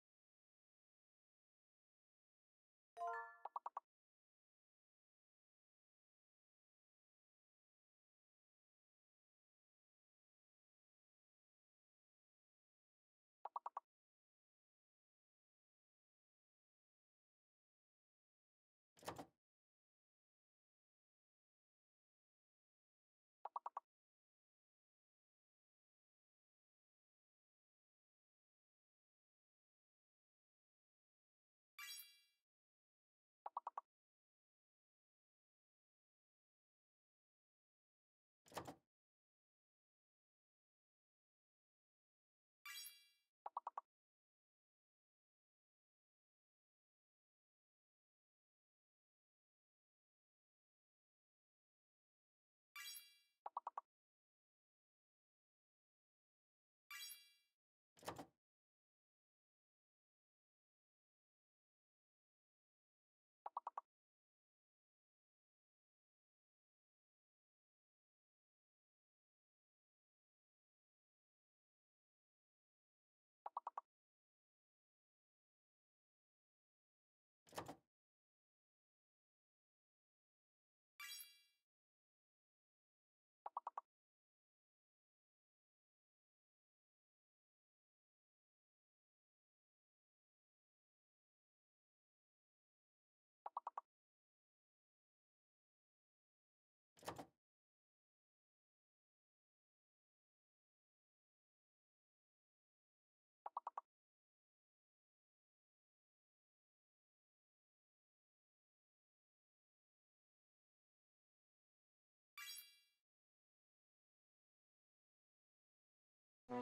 All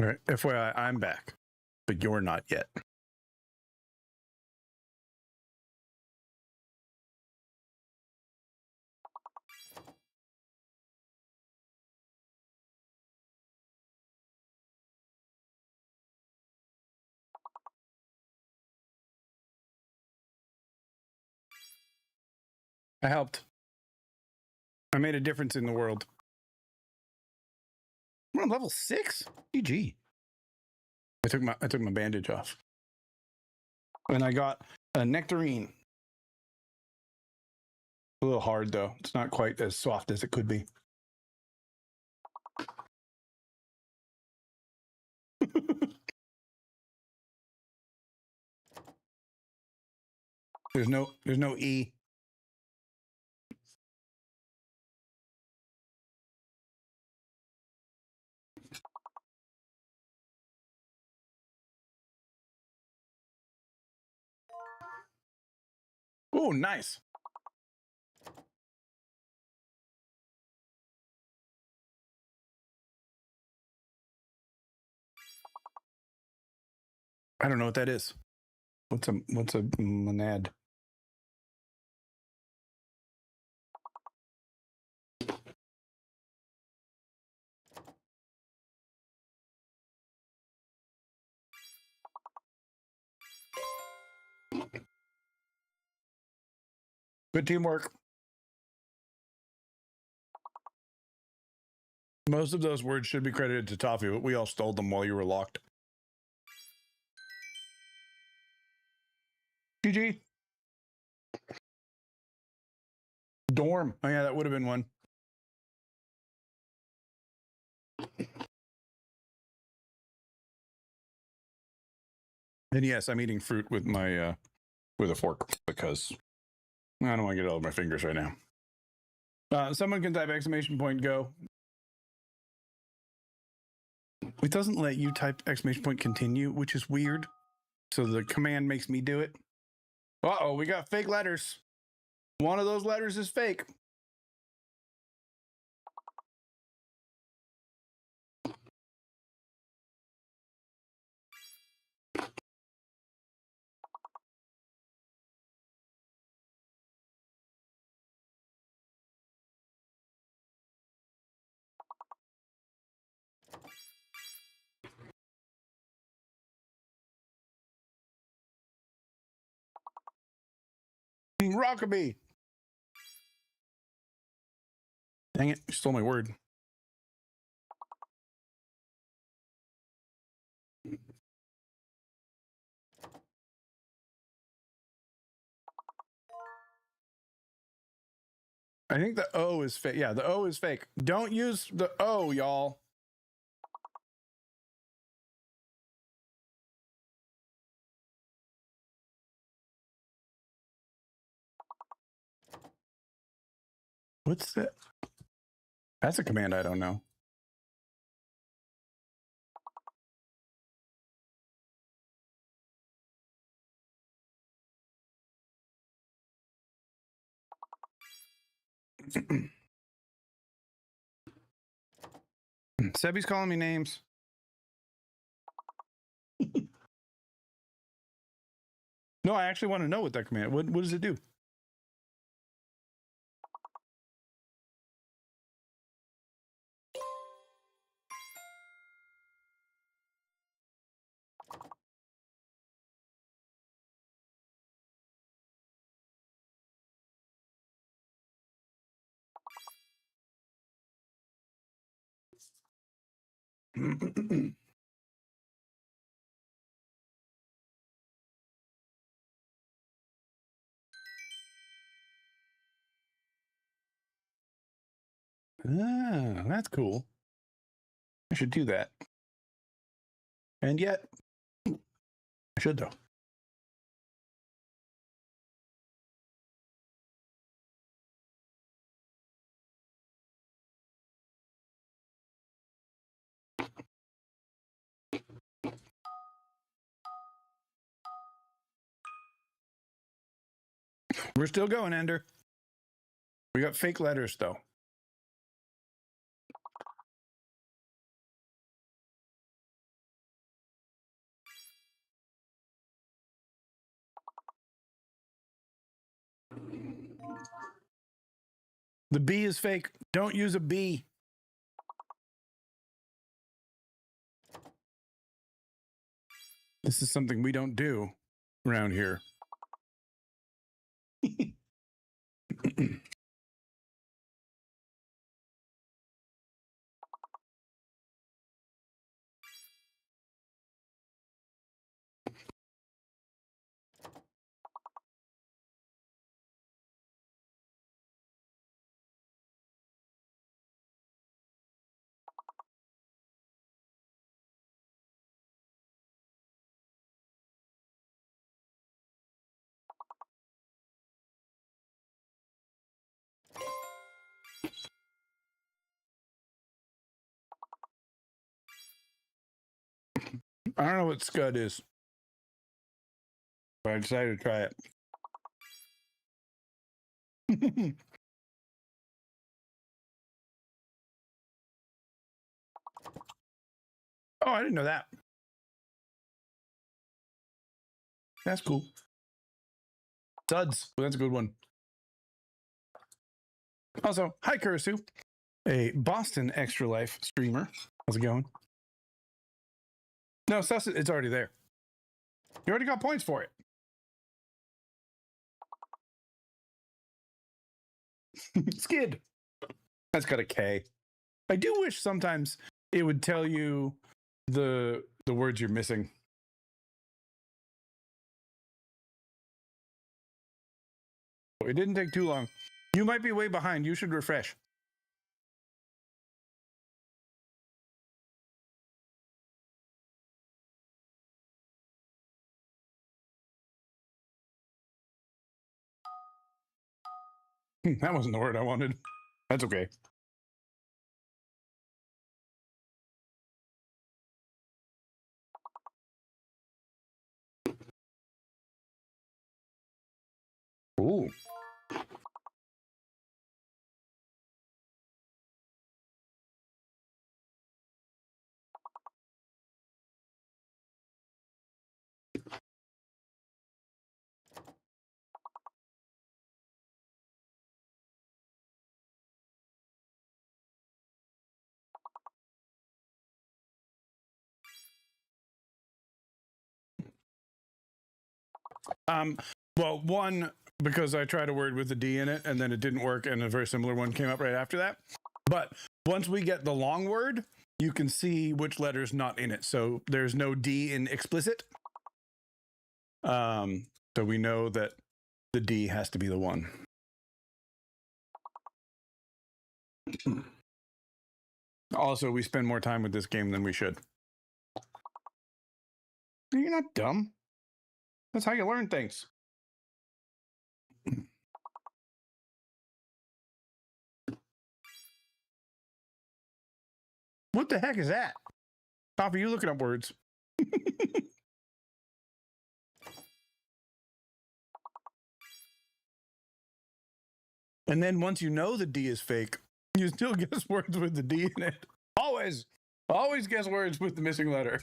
right. FYI, I'm back, but you're not yet. I helped. I made a difference in the world. We're on level 6. GG. I took my bandage off. And I got a nectarine. A little hard though. It's not quite as soft as it could be. There's no E. Oh, nice. I don't know what that is. What's a monad? Good teamwork. Most of those words should be credited to Toffee, but we all stole them while you were locked. GG. Dorm. Oh yeah, that would have been one. And yes, I'm eating fruit with my with a fork because I don't want to get it all over my fingers right now. Someone can type exclamation point go. It doesn't let you type exclamation point continue, which is weird. So the command makes me do it. Uh-oh, we got fake letters. One of those letters is fake. Rockaby. Dang it, you stole my word. I think the O is fake. Yeah, the O is fake. Don't use the O, y'all. What's that? That's a command I don't know. Sebby's calling me names. No, I actually want to know what that command. What does it do? Ah, that's cool. I should do that. And yet, I should though. We're still going, Ender. We got fake letters though. The B is fake. Don't use a B. This is something we don't do around here. I don't know what Scud is, but I decided to try it. Oh, I didn't know that. That's cool. Suds. That's a good one. Also, hi, Kurisu, a Boston Extra Life streamer. How's it going? No, Sus, it's already there. You already got points for it. Skid. That's got a K. I do wish sometimes it would tell you the words you're missing. It didn't take too long. You might be way behind. You should refresh. That wasn't the word I wanted. That's okay. Ooh. Well, one, because I tried a word with a D in it and then it didn't work, and a very similar one came up right after that. But once we get the long word, you can see which letter's not in it. So there's no D in explicit. So we know that the D has to be the one. Also, we spend more time with this game than we should. You're not dumb. That's how you learn things. What the heck is that? Top of you looking up words. And then once you know the D is fake, you still guess words with the D in it. Always guess words with the missing letter.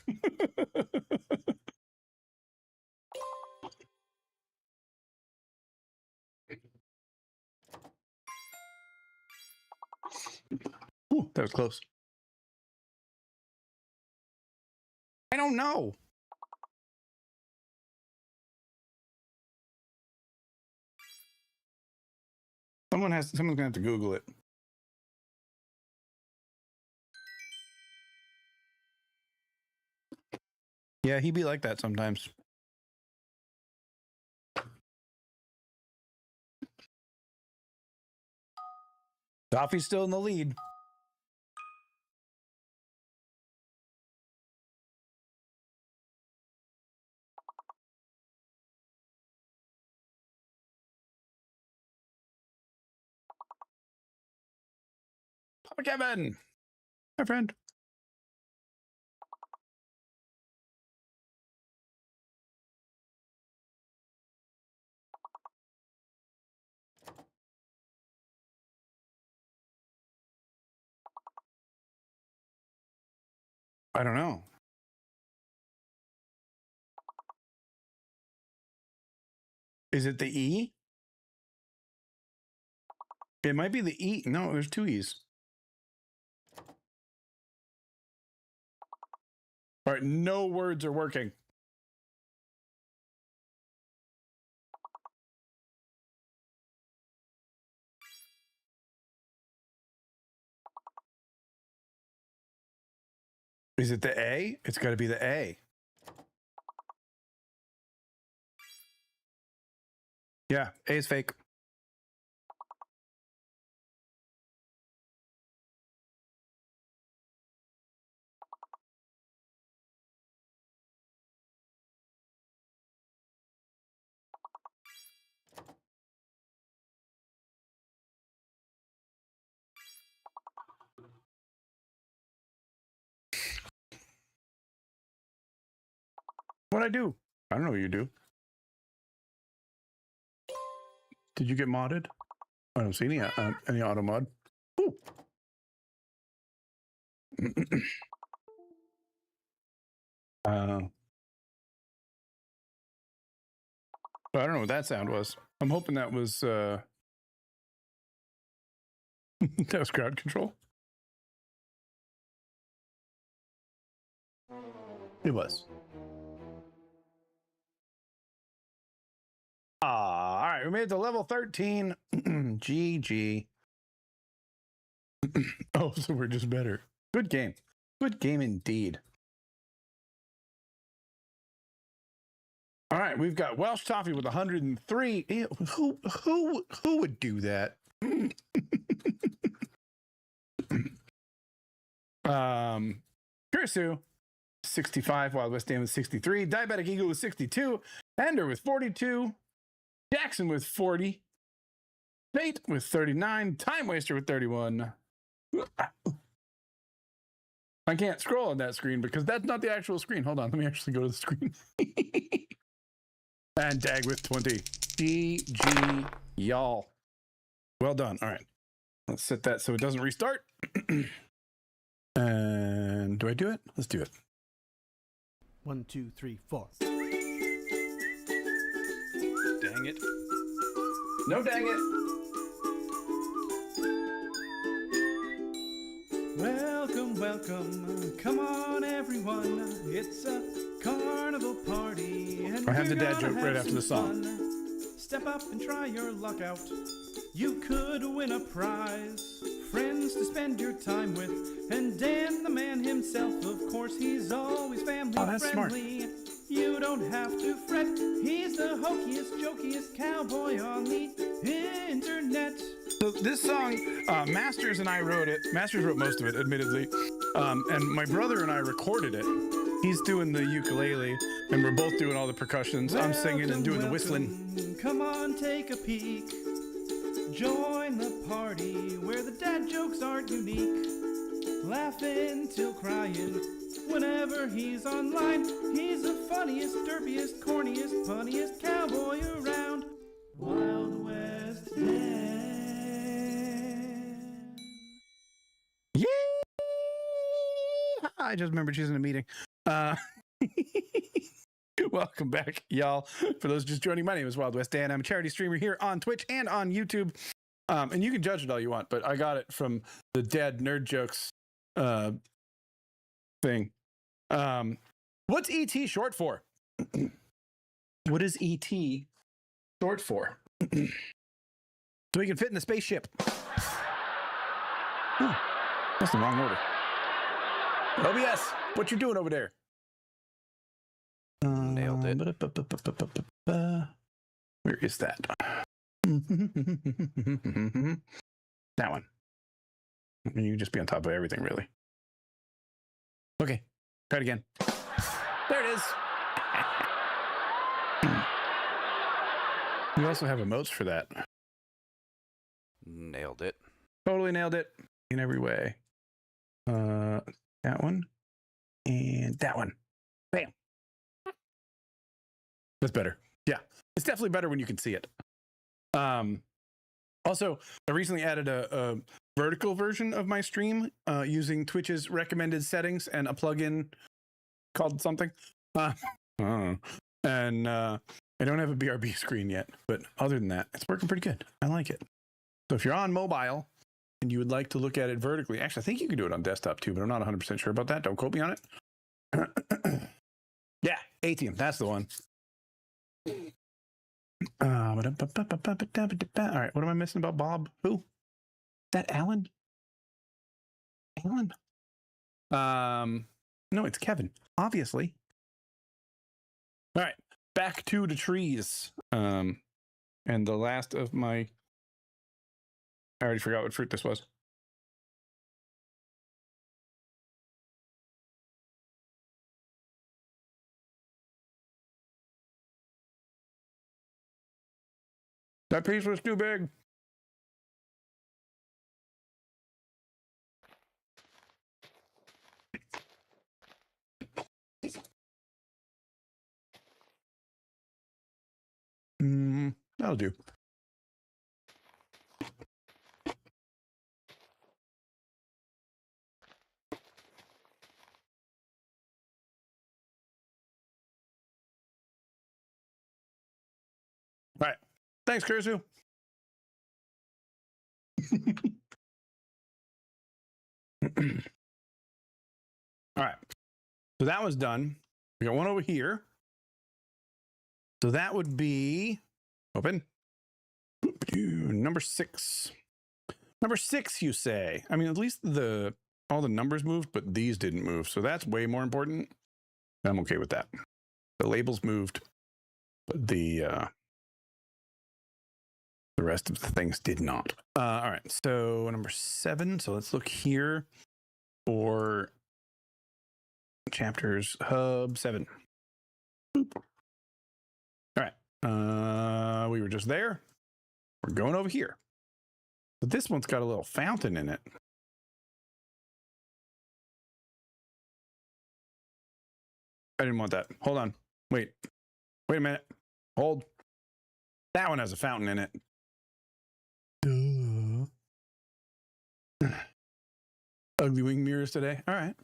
Ooh, that was close. I don't know. Someone's gonna have to Google it. Yeah, he be like that sometimes. Toffee's still in the lead. Papa Kevin, my friend. I don't know. Is it the E? It might be the E. No, there's two E's. All right, no words are working. Is it the A? It's got to be the A. Yeah, A is fake. What'd I do? I don't know what you do. Did you get modded? I don't see any auto mod. Ooh. I don't know what that sound was. I'm hoping that was that was crowd control. It was. All right, we made it to level 13. GG. Oh, so we're just better. Good game. Good game indeed. All right, we've got Welsh Toffee with 103. Ew, who would do that? Kurisu, 65. Wild West Dan with 63. Diabetic Eagle with 62. Ender with 42. Jackson with 40. Fate with 39. Time Waster with 31. I can't scroll on that screen because that's not the actual screen. Hold on, let me actually go to the screen. And Dag with 20. GG, y'all. Well done. All right. Let's set that so it doesn't restart. And do I do it? Let's do it. 1, 2, 3, 4. Dang it. No, dang it. Welcome, welcome. Come on, everyone. It's a carnival party. And I have the we're dad gonna joke have right after some the song. fun. Step up and try your luck out. You could win a prize. Friends to spend your time with. And Dan, the man himself, of course, he's always family Oh, that's smart. friendly. You don't have to fret. He's the hokiest, jokiest cowboy on the internet. So this song, Masters and I wrote it. Masters wrote most of it, admittedly. And my brother and I recorded it. He's doing the ukulele, and we're both doing all the percussions. I'm singing and doing the whistling. Welcome. Come on, take a peek. Join the party where the dad jokes aren't unique. Laughing till crying whenever he's online. He's the funniest, derpiest, corniest, punniest cowboy around. Wild West Dan. Yeah. I just remembered she's in a meeting. Welcome back, y'all. For those just joining, my name is Wild West Dan. I'm a charity streamer here on Twitch and on YouTube. And you can judge it all you want, but I got it from the Dad Nerd Jokes thing. What's ET short for? What is ET short for? So we can fit in the spaceship. Ooh, that's the wrong order. OBS, what you doing over there? Nailed it. Where is that? That one. You can just be on top of everything, really. Okay, try it again. There it is. We also have emotes for that. Nailed it. Totally nailed it in every way. That one and that one. Bam. That's better. Yeah, it's definitely better when you can see it. Also, I recently added a vertical version of my stream using Twitch's recommended settings and a plugin called something. And I don't have a BRB screen yet, but other than that, it's working pretty good. I like it. So if you're on mobile and you would like to look at it vertically, actually, I think you can do it on desktop too, but I'm not 100% sure about that. Don't quote me on it. Yeah, ATM, that's the one. All right, what am I missing about Bob? Who? That Alan? Alan? No, it's Kevin, obviously. All right, back to the trees. And the last of my... I already forgot what fruit this was. That piece was too big. That'll do. Thanks, Kursu. All right. So that was done. We got one over here. So that would be open. Number 6. Number 6, you say? I mean, at least all the numbers moved, but these didn't move. So that's way more important. I'm okay with that. The labels moved, but the rest of the things did not. All right. So number 7. So let's look here for chapters hub 7. Boop. All right. We were just there. We're going over here. But this one's got a little fountain in it. I didn't want that. Hold on. Wait a minute. Hold. That one has a fountain in it. Duh. Ugly wing mirrors today. All right.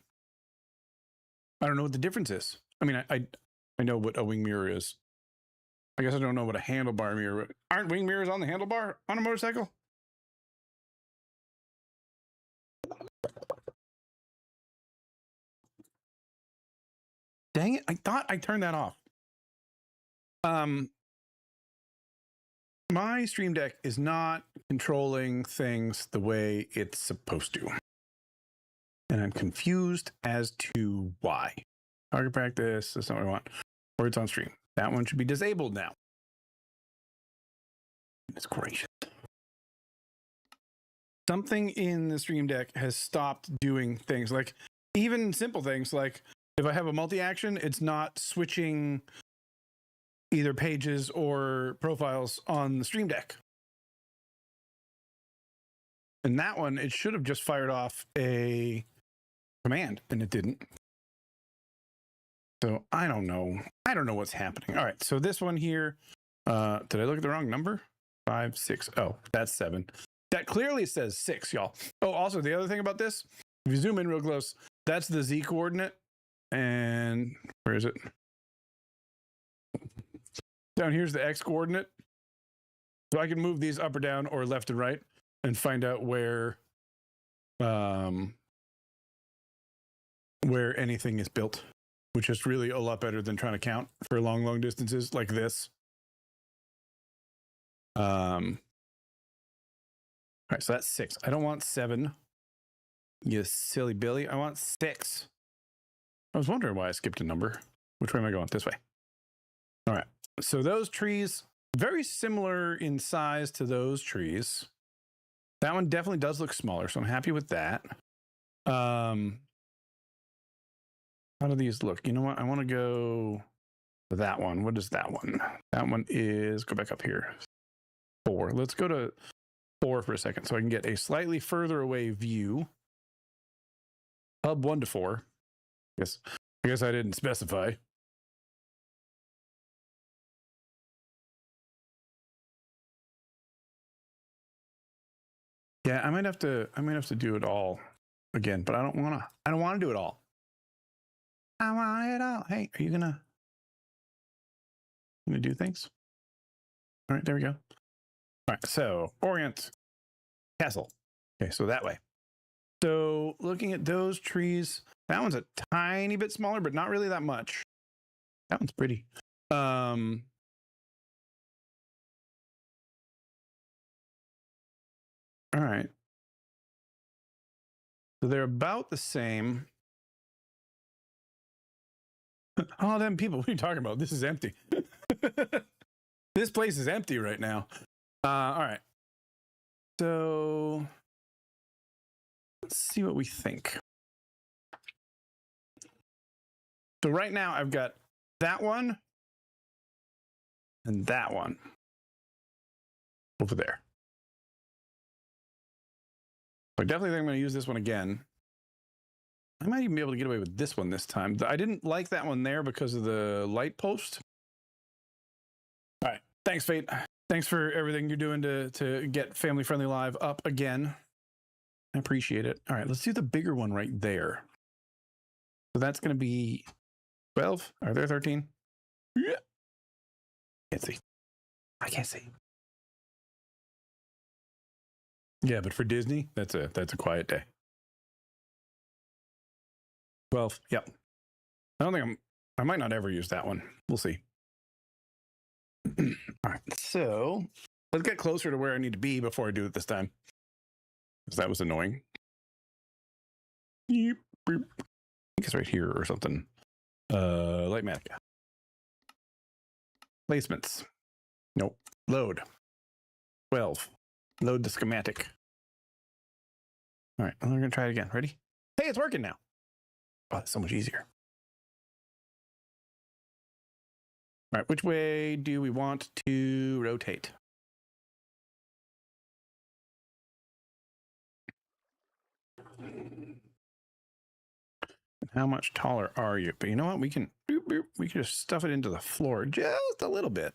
I don't know what the difference is. I mean, I know what a wing mirror is. I guess I don't know what a handlebar mirror is. Aren't wing mirrors on the handlebar on a motorcycle? Dang it. I thought I turned that off. My Stream Deck is not controlling things the way it's supposed to. And I'm confused as to why. Target practice, that's not what I want. Or it's on stream. That one should be disabled now. It's gracious. Something in the Stream Deck has stopped doing things like even simple things like if I have a multi-action, it's not switching either pages or profiles on the Stream Deck. And that one, it should have just fired off a command, and it didn't. So I don't know. I don't know what's happening. All right, so this one here, did I look at the wrong number? 5, 6. Oh, that's 7. That clearly says 6, y'all. Oh, also, the other thing about this, if you zoom in real close, that's the Z coordinate. And where is it? Down here's the X coordinate. So I can move these up or down or left and right and find out where anything is built, which is really a lot better than trying to count for long distances like this. All right, so that's 6. I don't want 7. You silly Billy. I want 6. I was wondering why I skipped a number. Which way am I going? This way. All right. So those trees, very similar in size to those trees. That one definitely does look smaller, so I'm happy with that. How do these look? You know what? I want to go to that one. What is that one? That one is, go back up here. 4. Let's go to 4 for a second so I can get a slightly further away view. Hub 1 to 4. I guess I didn't specify. Yeah, I might have to do it all again, but I don't want to do it all. I want it all. Hey, are you gonna do things? All right, there we go. All right, so orient castle. Okay, so that way. So looking at those trees, that one's a tiny bit smaller, but not really that much. That one's pretty. All right. So they're about the same. All them people, what are you talking about? This is empty. This place is empty right now. All right. So let's see what we think. So right now I've got that one and that one over there. I definitely think I'm going to use this one again. I might even be able to get away with this one this time. I didn't like that one there because of the light post. All right. Thanks, Fate. Thanks for everything you're doing to get Family Friendly Live up again. I appreciate it. All right, let's do the bigger one right there. So that's going to be 12. Are there 13? Yeah. Can't see. I can't see. Yeah, but for Disney, that's a quiet day. 12. Yep. I don't think I might not ever use that one. We'll see. All right. So let's get closer to where I need to be before I do it this time. Because that was annoying. Yep. I think it's right here or something. Lightmatic. Placements. Nope. Load. 12. Load the schematic. All right. We're going to try it again. Ready? Hey, it's working now. Oh, it's so much easier. All right. Which way do we want to rotate? How much taller are you? But you know what? We can just stuff it into the floor just a little bit.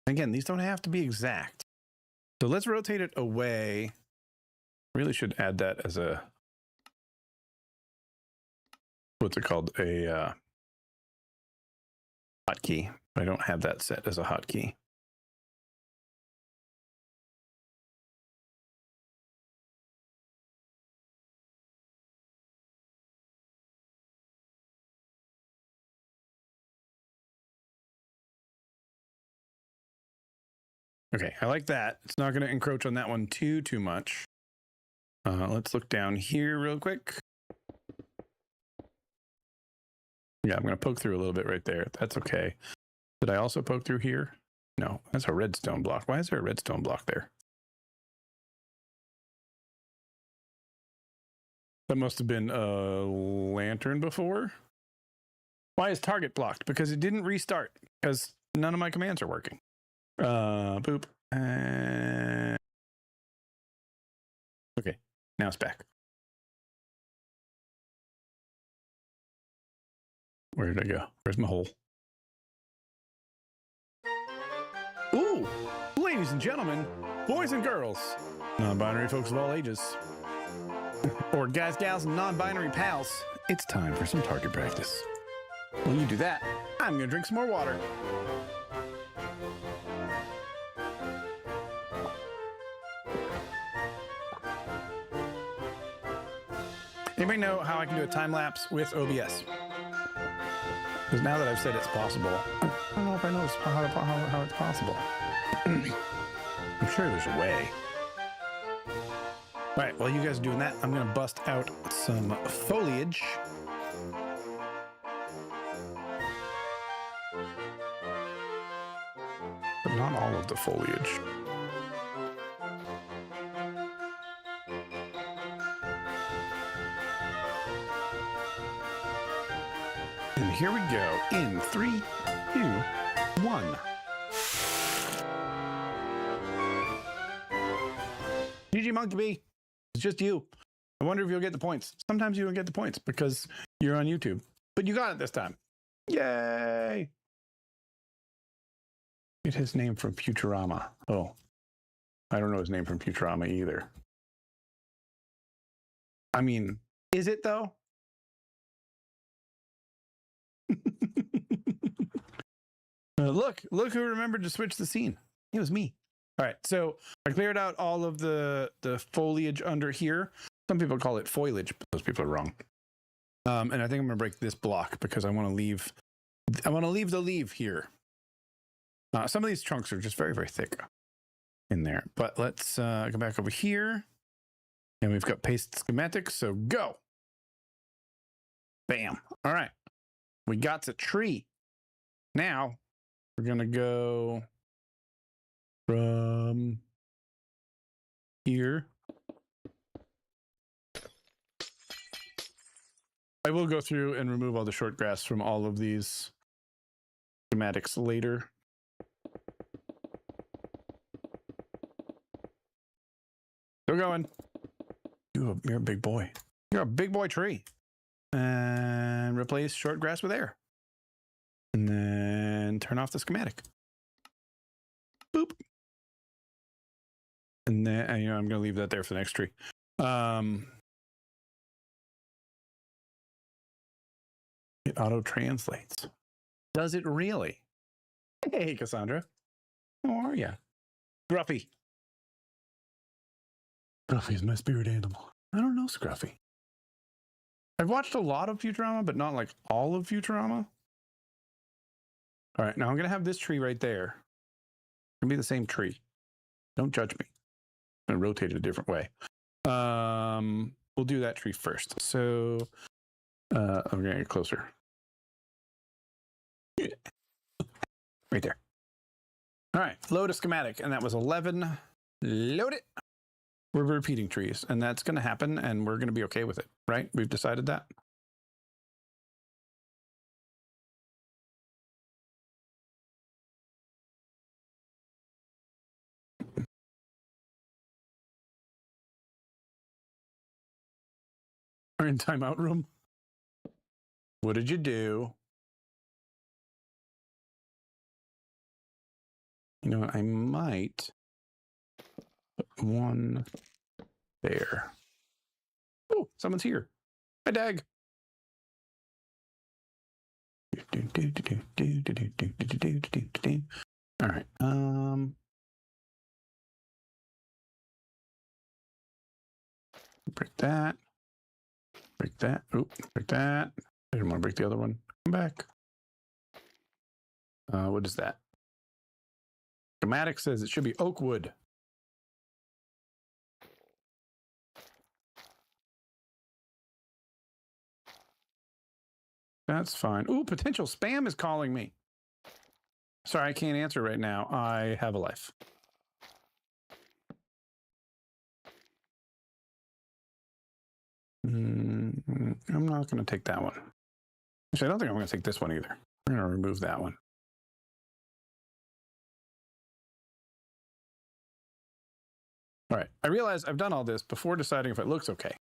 Again, these don't have to be exact. So let's rotate it away. Really should add that as a, what's it called? A hotkey. I don't have that set as a hotkey. Okay, I like that. It's not going to encroach on that one too much. Let's look down here real quick. Yeah, I'm going to poke through a little bit right there. That's okay. Did I also poke through here? No, that's a redstone block. Why is there a redstone block there? That must have been a lantern before. Why is target blocked? Because it didn't restart. Because none of my commands are working. Boop. Okay, now it's back. Where did I go? Where's my hole? Ooh, ladies and gentlemen, boys and girls, non-binary folks of all ages, or guys, gals, and non-binary pals, it's time for some target practice. While you do that, I'm gonna drink some more water. Anybody know how I can do a time lapse with OBS? Because now that I've said it's possible, I don't know if I know how it's possible. I'm sure there's a way. All right, while you guys are doing that, I'm going to bust out some foliage. But not all of the foliage. And here we go in 3, 2, 1. GG Monkey B, it's just you. I wonder if you'll get the points. Sometimes you don't get the points because you're on YouTube, but you got it this time. Yay! Get his name from Futurama. Oh, I don't know his name from Futurama either. I mean, is it though? Look who remembered to switch the scene. It was me. All right, so I cleared out all of the foliage under here. Some people call it foliage, but those people are wrong. And I think I'm gonna break this block because I want to leave the leaf here. Some of these trunks are just very, very thick in there. But let's go back over here. And we've got paste schematics, so go. Bam. All right. We got the tree. Now we're gonna go from here. I will go through and remove all the short grass from all of these schematics later. Still going. You're a big boy. You're a big boy tree. And replace short grass with air. And then turn off the schematic. Boop. And then, I'm going to leave that there for the next tree. It auto translates. Does it really? Hey, Cassandra. How are you? Scruffy. Scruffy is my spirit animal. I don't know Scruffy. I've watched a lot of Futurama, but not like all of Futurama. All right, now I'm going to have this tree right there. It's going to be the same tree. Don't judge me. I'm going to rotate it a different way. We'll do that tree first. So I'm going to get closer. Right there. All right, load a schematic, and that was 11. Load it. We're repeating trees, and that's going to happen, and we're going to be okay with it, right? We've decided that. We're in timeout room. What did you do? You know, I might put one there. Oh, someone's here. Hi, Dag. All right. Break that. Break that. Oop, break that. I didn't want to break the other one. Come back. What is that? Schematic says it should be oak wood. That's fine. Ooh, potential spam is calling me. Sorry, I can't answer right now. I have a life. I'm not going to take that one. Actually, I don't think I'm going to take this one either. I'm going to remove that one. All right. I realize I've done all this before deciding if it looks okay.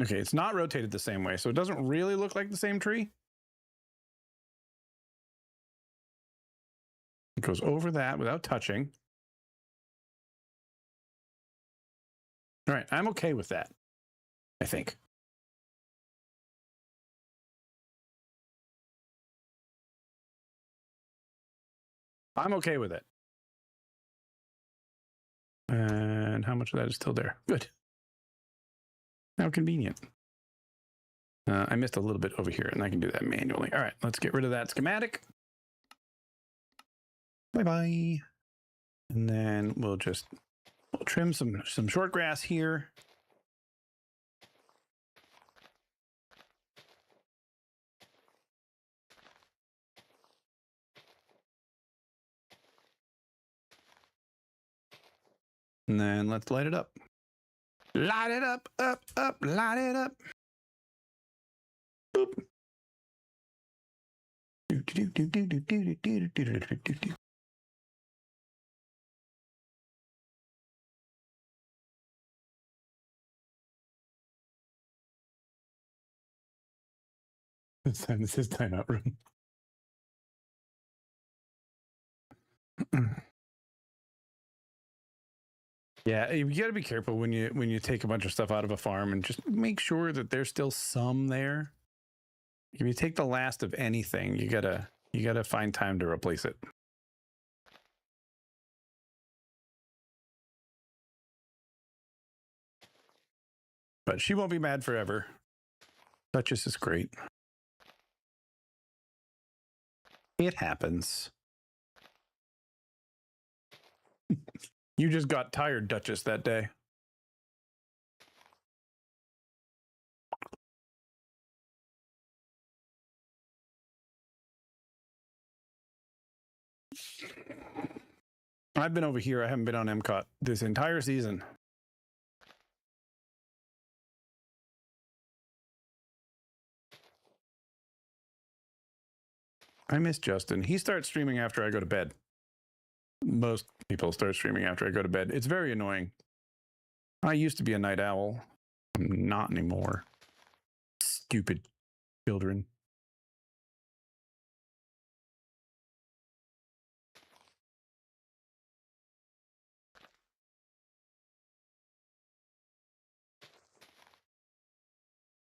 Okay, it's not rotated the same way, so it doesn't really look like the same tree. It goes over that without touching. All right, I'm okay with that, I think. I'm okay with it. And how much of that is still there? Good. How convenient. I missed a little bit over here, and I can do that manually. All right, let's get rid of that schematic. Bye-bye. And then we'll trim some short grass here. And then let's light it up. Light it up, up, light it up. Boop. This is timeout room. Yeah, you got to be careful when you take a bunch of stuff out of a farm, and just make sure that there's still some there. If you take the last of anything, you gotta find time to replace it. But she won't be mad forever. Duchess is great. It happens. You just got tired, Duchess, that day. I've been over here. I haven't been on MCOT this entire season. I miss Justin. He starts streaming after I go to bed. Most people start streaming after I go to bed. It's very annoying. I used to be a night owl. I'm not anymore. Stupid children.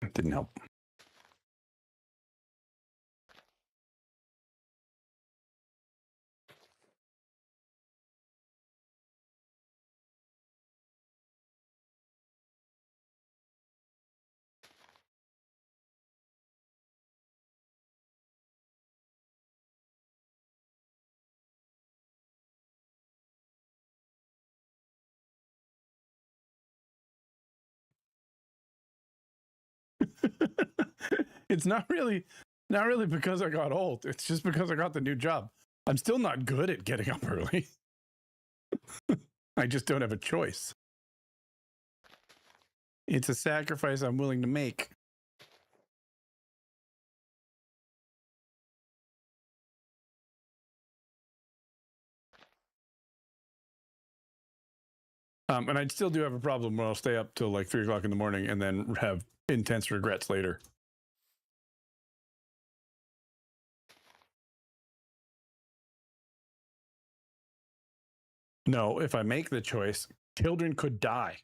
It didn't help. It's not really because I got old. It's just because I got the new job. I'm still not good at getting up early. I just don't have a choice. It's a sacrifice I'm willing to make. And I still do have a problem where I'll stay up till like 3 o'clock in the morning and then have intense regrets later. No, if I make the choice, children could die.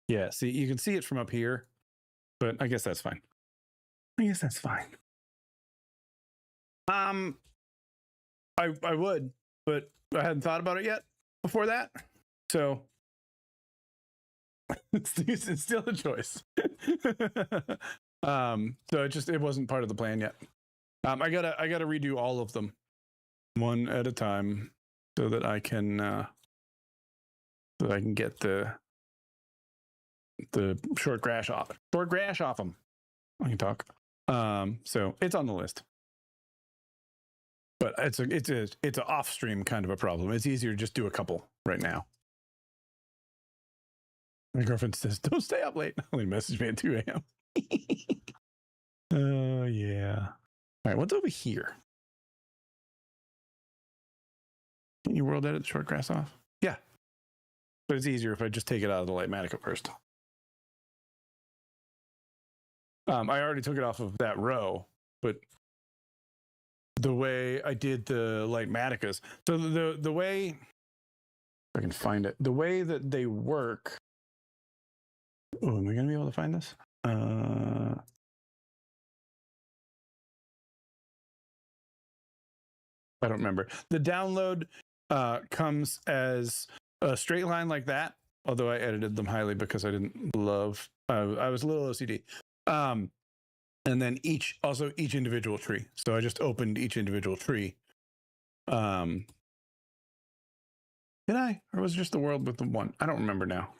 Yeah, see, you can see it from up here, but I guess that's fine. I would, but I hadn't thought about it yet before that. So it's still a choice. So it wasn't part of the plan yet. I gotta redo all of them one at a time so that I can get the short grass off them. I can talk. So it's on the list. But it's an off stream kind of a problem. It's easier to just do a couple right now. My girlfriend says, "Don't stay up late." Only message me at 2 a.m. Oh yeah. All right, what's over here? Can you world edit the short grass off? Yeah. But it's easier if I just take it out of the Lightmatica first. I already took it off of that row, but the way I did the Lightmaticas, so the way, if I can find it, the way that they work. Oh, am I going to be able to find this? I don't remember. The download comes as a straight line like that, although I edited them highly because I didn't love, I was a little OCD. And then each individual tree. So I just opened each individual tree. Did I? Or was it just the world with the one? I don't remember now.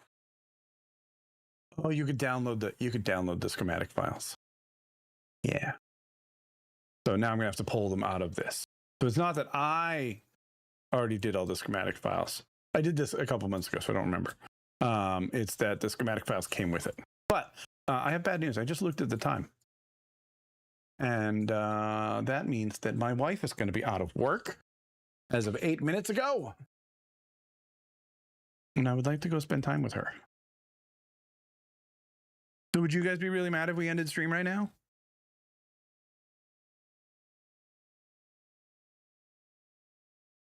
Oh, you could download the schematic files. Yeah. So now I'm gonna have to pull them out of this. So it's not that I already did all the schematic files. I did this a couple months ago, so I don't remember. It's that the schematic files came with it. But I have bad news. I just looked at the time. And that means that my wife is going to be out of work as of 8 minutes ago. And I would like to go spend time with her. So would you guys be really mad if we ended stream right now?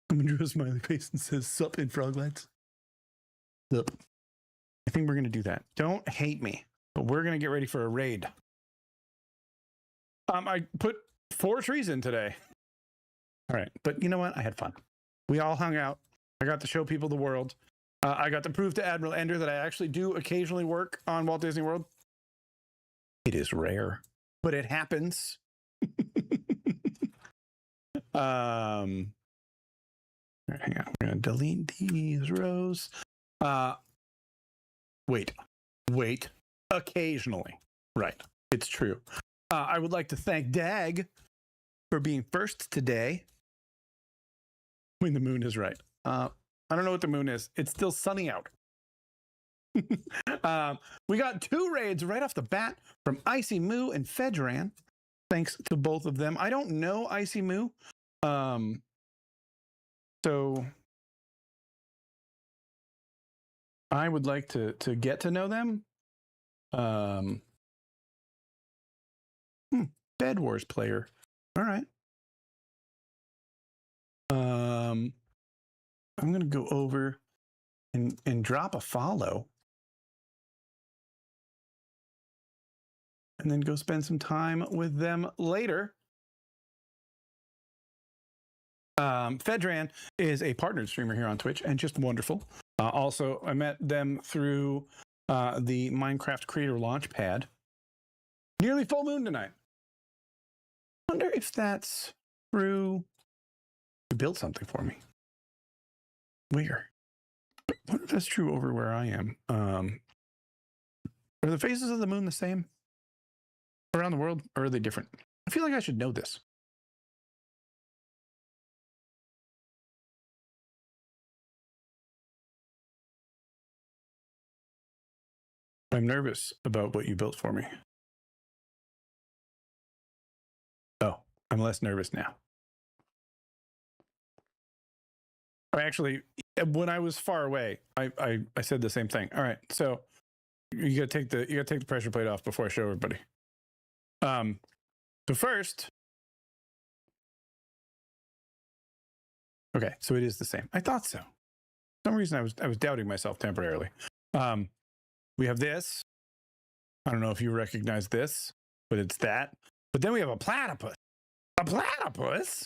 Someone drew a smiley face and says, "Sup" in Froglights. Sup. I think we're going to do that. Don't hate me, but we're going to get ready for a raid. I put 4 trees in today. All right, but you know what? I had fun. We all hung out. I got to show people the world. I got to prove to Admiral Ender that I actually do occasionally work on Walt Disney World. It is rare, but it happens. Hang on, we're gonna delete these rows. Wait. Occasionally, right? It's true. I would like to thank Dag for being first today. When the moon is right. I don't know what the moon is. It's still sunny out. We got 2 raids right off the bat from Icy Moo and Fedran. Thanks to both of them. I don't know Icy Moo. So I would like to get to know them. Bed Wars player. All right. I'm going to go over and drop a follow. And then go spend some time with them later. Fedran is a partnered streamer here on Twitch and just wonderful. Also, I met them through the Minecraft Creator Launchpad. Nearly full moon tonight. Wonder if that's through. You built something for me. where? I wonder if that's true over where I am. Are the phases of the moon the same around the world, or are they different? I feel like I should know this. I'm nervous about what you built for me. Oh, I'm less nervous now. Actually, when I was far away, I said the same thing. All right, so you gotta take the pressure plate off before I show everybody. So first, okay, so it is the same. I thought so. For some reason I was doubting myself temporarily. We have this. I don't know if you recognize this, but it's that. But then we have a platypus. A platypus?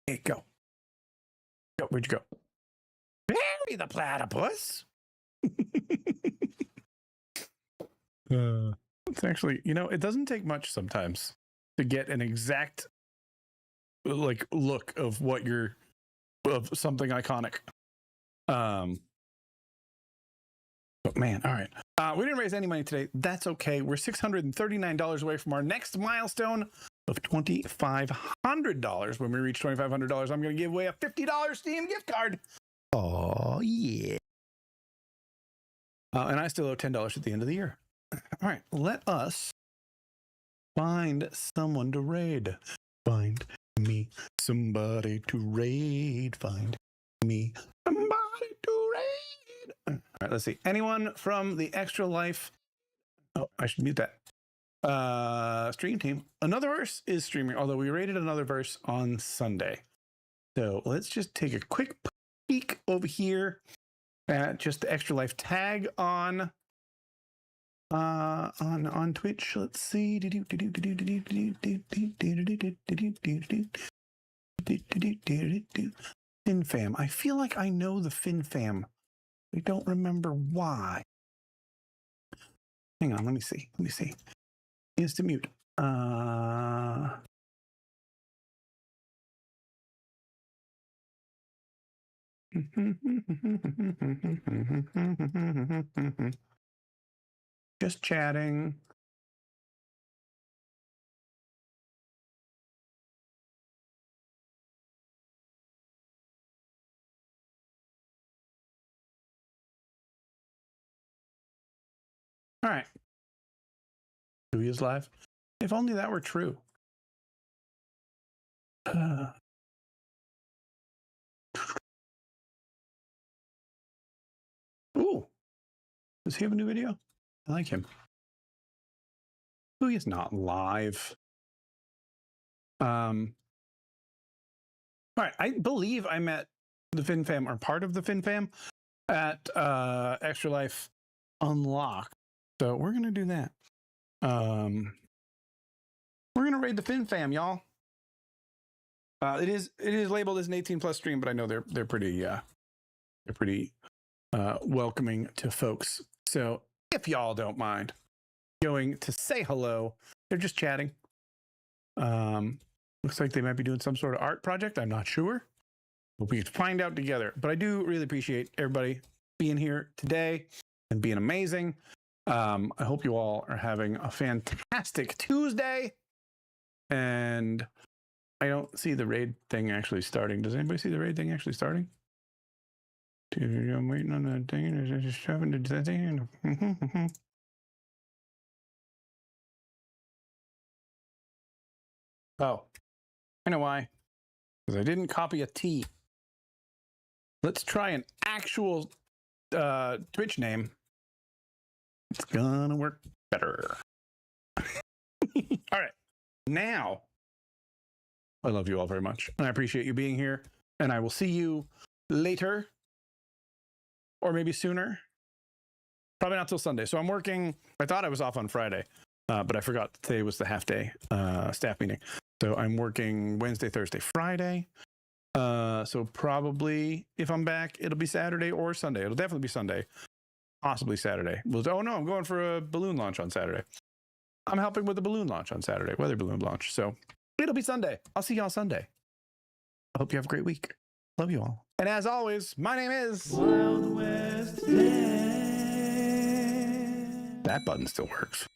Hey, go. Go. Where'd you go? Bury the platypus. It's actually, it doesn't take much sometimes to get an exact look of what you're of something iconic. But man, all right. We didn't raise any money today. That's okay. We're $639 away from our next milestone of $2,500. When we reach $2,500, I'm going to give away a $50 Steam gift card. Oh, yeah. And I still owe $10 at the end of the year. All right. Let us find someone to raid. Find me somebody to raid. Find me somebody to raid. All right, let's see. Anyone from the Extra Life? Oh, I should mute that. Stream team. Another verse is streaming, although we rated another verse on Sunday. So let's just take a quick peek over here at just the Extra Life tag on Twitch. Let's see. FinFam. I feel like I know the FinFam. I don't remember why. Hang on, let me see. Is to mute. Just chatting. All right. Who is live? If only that were true. Ooh. Does he have a new video? I like him. Who is not live? All right. I believe I met the FinFam or part of the FinFam at Extra Life Unlocked. So we're gonna do that. We're gonna raid the FinFam, y'all. It is labeled as an 18+ stream, but I know they're pretty welcoming to folks. So if y'all don't mind going to say hello, they're just chatting. Looks like they might be doing some sort of art project. I'm not sure. But we can find out together. But I do really appreciate everybody being here today and being amazing. I hope you all are having a fantastic Tuesday. And I don't see the raid thing actually starting. Does anybody see the raid thing actually starting? I'm waiting on the thing. Just shoving the thing. Oh, I know why. Because I didn't copy a T. Let's try an actual Twitch name. It's gonna work better. All right. Now, I love you all very much. And I appreciate you being here. And I will see you later. Or maybe sooner. Probably not till Sunday. So I'm working. I thought I was off on Friday. But I forgot today was the half-day staff meeting. So I'm working Wednesday, Thursday, Friday. So probably if I'm back, it'll be Saturday or Sunday. It'll definitely be Sunday. Possibly Saturday. Oh no, I'm going for a balloon launch on Saturday. I'm helping with the balloon launch on Saturday, weather balloon launch. So it'll be Sunday. I'll see y'all Sunday. I hope you have a great week. Love you all. And as always, my name is... Wild West Dan. That button still works.